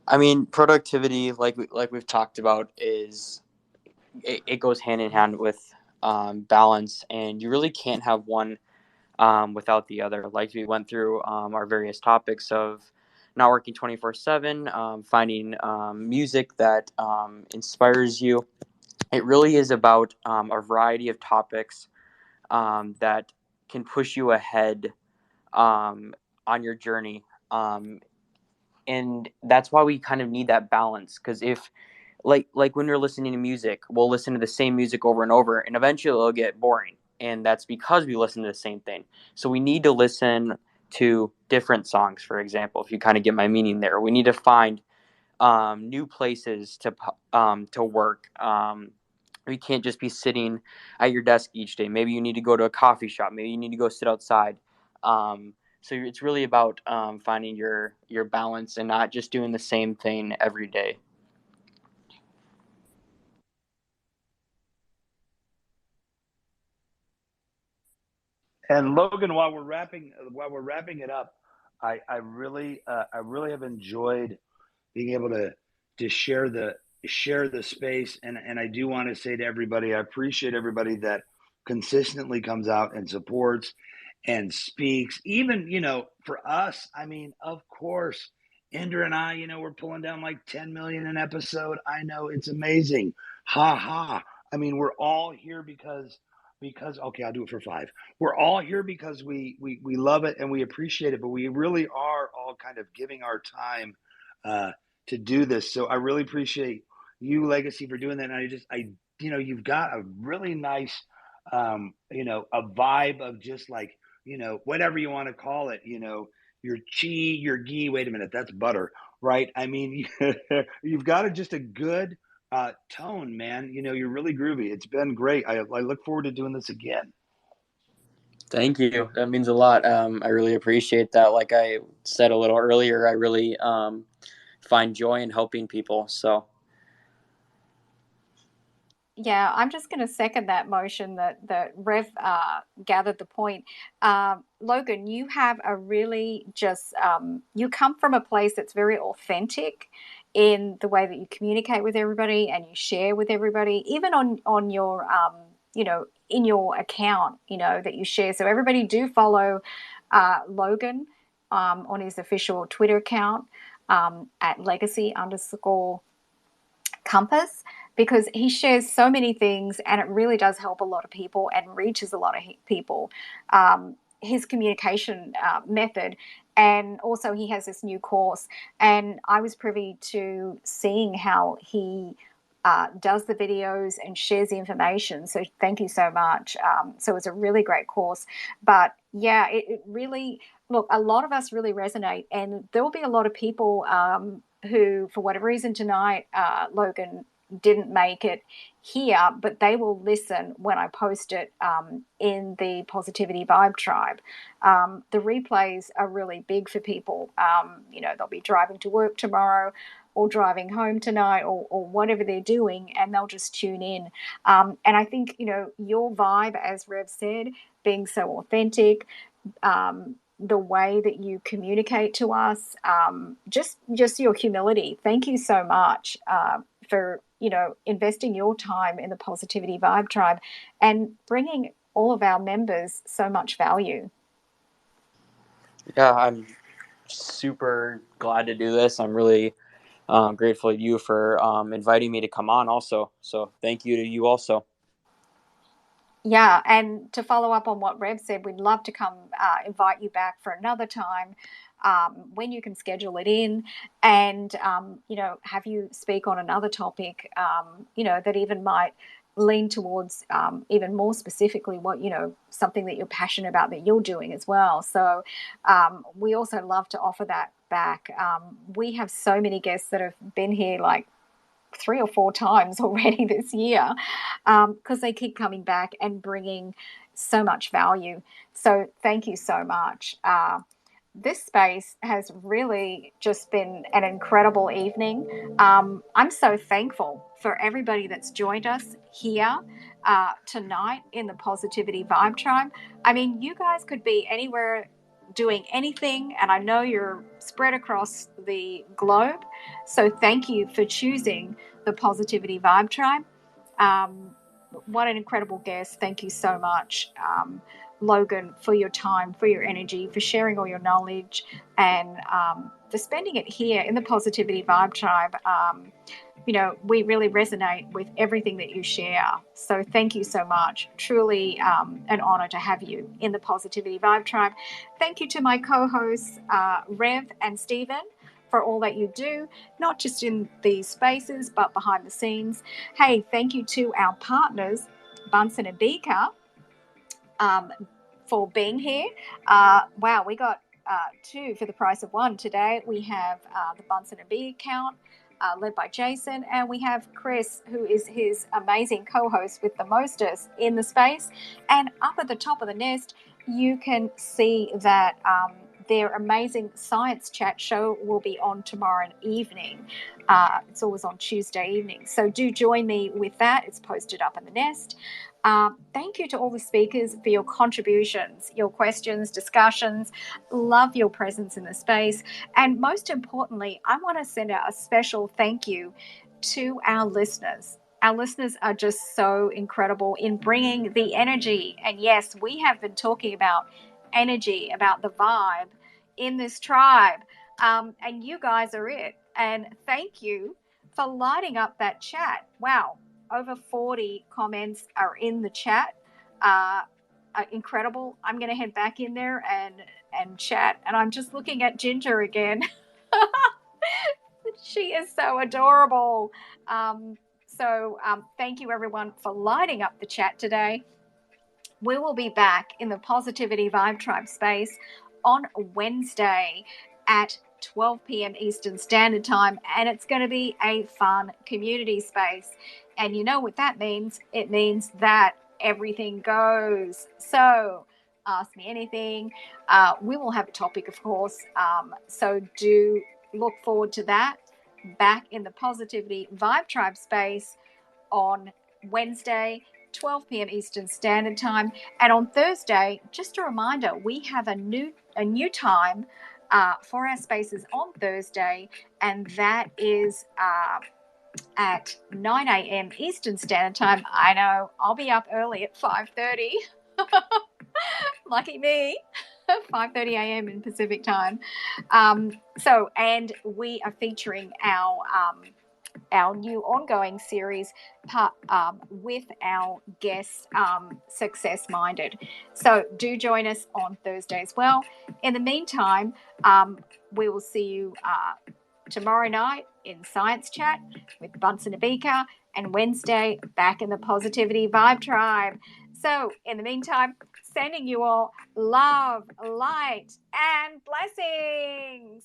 I mean, productivity, like we've talked about, is it goes hand in hand with balance, and you really can't have one without the other. Like we went through our various topics of not working 24/7, finding music that inspires you. It really is about a variety of topics that can push you ahead on your journey. And that's why we kind of need that balance, because if like when you're listening to music, we'll listen to the same music over and over, and eventually it'll get boring, and that's because we listen to the same thing. So we need to listen to different songs. For example, if you kind of get my meaning there, we need to find new places to work. We can't just be sitting at your desk each day. Maybe you need to go to a coffee shop. Maybe you need to go sit outside. So it's really about finding your balance and not just doing the same thing every day. And Logan, while we're wrapping it up, I really have enjoyed being able to share the space, and I do want to say to everybody, I appreciate everybody that consistently comes out and supports and speaks. Even, for us, I mean, of course, Indra and I, we're pulling down like 10 million an episode. I know, it's amazing. Ha ha. I mean, we're all here because okay, I'll do it for 5. We're all here because we love it and we appreciate it, but we really are all kind of giving our time to do this. So I really appreciate you, Legacy, for doing that. And you've got a really nice a vibe of just like, whatever you want to call it, your chi, your ghee. Wait a minute, that's butter, right? I mean, you've got just a good tone, man. You're really groovy. It's been great. I look forward to doing this again. Thank you. That means a lot. I really appreciate that. Like I said a little earlier, I really find joy in helping people. So. Yeah, I'm just going to second that motion that Rev gathered the point. Logan, you have a really you come from a place that's very authentic in the way that you communicate with everybody and you share with everybody, even on your, in your account, that you share. So everybody do follow Logan on his official Twitter account at legacy_compass, because he shares so many things and it really does help a lot of people and reaches a lot of people. His communication method, and also he has this new course, and I was privy to seeing how he does the videos and shares the information. So thank you so much. So it's a really great course. But yeah, it really, look, a lot of us really resonate, and there will be a lot of people who, for whatever reason tonight, Logan, didn't make it here, but they will listen when I post it in the Positivity Vibe Tribe. The replays are really big for people. They'll be driving to work tomorrow or driving home tonight or whatever they're doing, and they'll just tune in. And I think, your vibe, as Rev said, being so authentic, the way that you communicate to us, just your humility. Thank you so much for investing your time in the Positivity Vibe Tribe and bringing all of our members so much value. Yeah, I'm super glad to do this. I'm really grateful to you for inviting me to come on also. So thank you to you also. Yeah, and to follow up on what Rev said, we'd love to come invite you back for another time when you can schedule it in, and have you speak on another topic that even might lean towards even more specifically what something that you're passionate about that you're doing as well. So we also love to offer that back. We have so many guests that have been here like 3 or 4 times already this year, because they keep coming back and bringing so much value. So thank you so much. This space has really just been an incredible evening. I'm so thankful for everybody that's joined us here tonight in the Positivity Vibe Tribe. I mean, you guys could be anywhere doing anything, and I know you're spread across the globe. So thank you for choosing the Positivity Vibe Tribe. What an incredible guest. Thank you so much, Logan, for your time, for your energy, for sharing all your knowledge, and for spending it here in the Positivity Vibe Tribe. We really resonate with everything that you share. So thank you so much. Truly an honor to have you in the Positivity Vibe Tribe. Thank you to my co-hosts, Rev and Stephen, for all that you do, not just in these spaces, but behind the scenes. Hey, thank you to our partners, Bunsen and Beaker, for being here. Wow, we got 2 for the price of 1 today. We have the Bunsen and Beaker account, led by Jason, and we have Chris, who is his amazing co-host with the mostest in the space. And up at the top of the nest, you can see that their amazing science chat show will be on tomorrow evening. It's always on Tuesday evening. So do join me with that. It's posted up in the nest. Thank you to all the speakers for your contributions, your questions, discussions. Love your presence in the space. And most importantly, I want to send out a special thank you to our listeners. Our listeners are just so incredible in bringing the energy. And yes, we have been talking about energy, about the vibe in this tribe. And you guys are it. And thank you for lighting up that chat. Wow. Over 40 comments are in the chat. Incredible. I'm going to head back in there and chat. And I'm just looking at Ginger again. She is so adorable. Thank you, everyone, for lighting up the chat today. We will be back in the Positivity Vibe Tribe space on Wednesday at 12 p.m. Eastern Standard Time, and it's going to be a fun community space. And you know what that means? It means that everything goes. So ask me anything. We will have a topic, of course. So do look forward to that back in the Positivity Vibe Tribe space on Wednesday, 12 p.m. Eastern Standard Time. And on Thursday, just a reminder, we have a new time for our spaces on Thursday, and that is at 9 a.m. Eastern Standard Time. I know, I'll be up early at 5:30. Lucky me. 5:30 a.m. in Pacific time. And we are featuring our new ongoing series with our guests, Success Minded. So do join us on Thursday as well. In the meantime, we will see you tomorrow night in Science Chat with Bunsen Abika, and Wednesday back in the Positivity Vibe Tribe. So in the meantime, sending you all love, light, and blessings.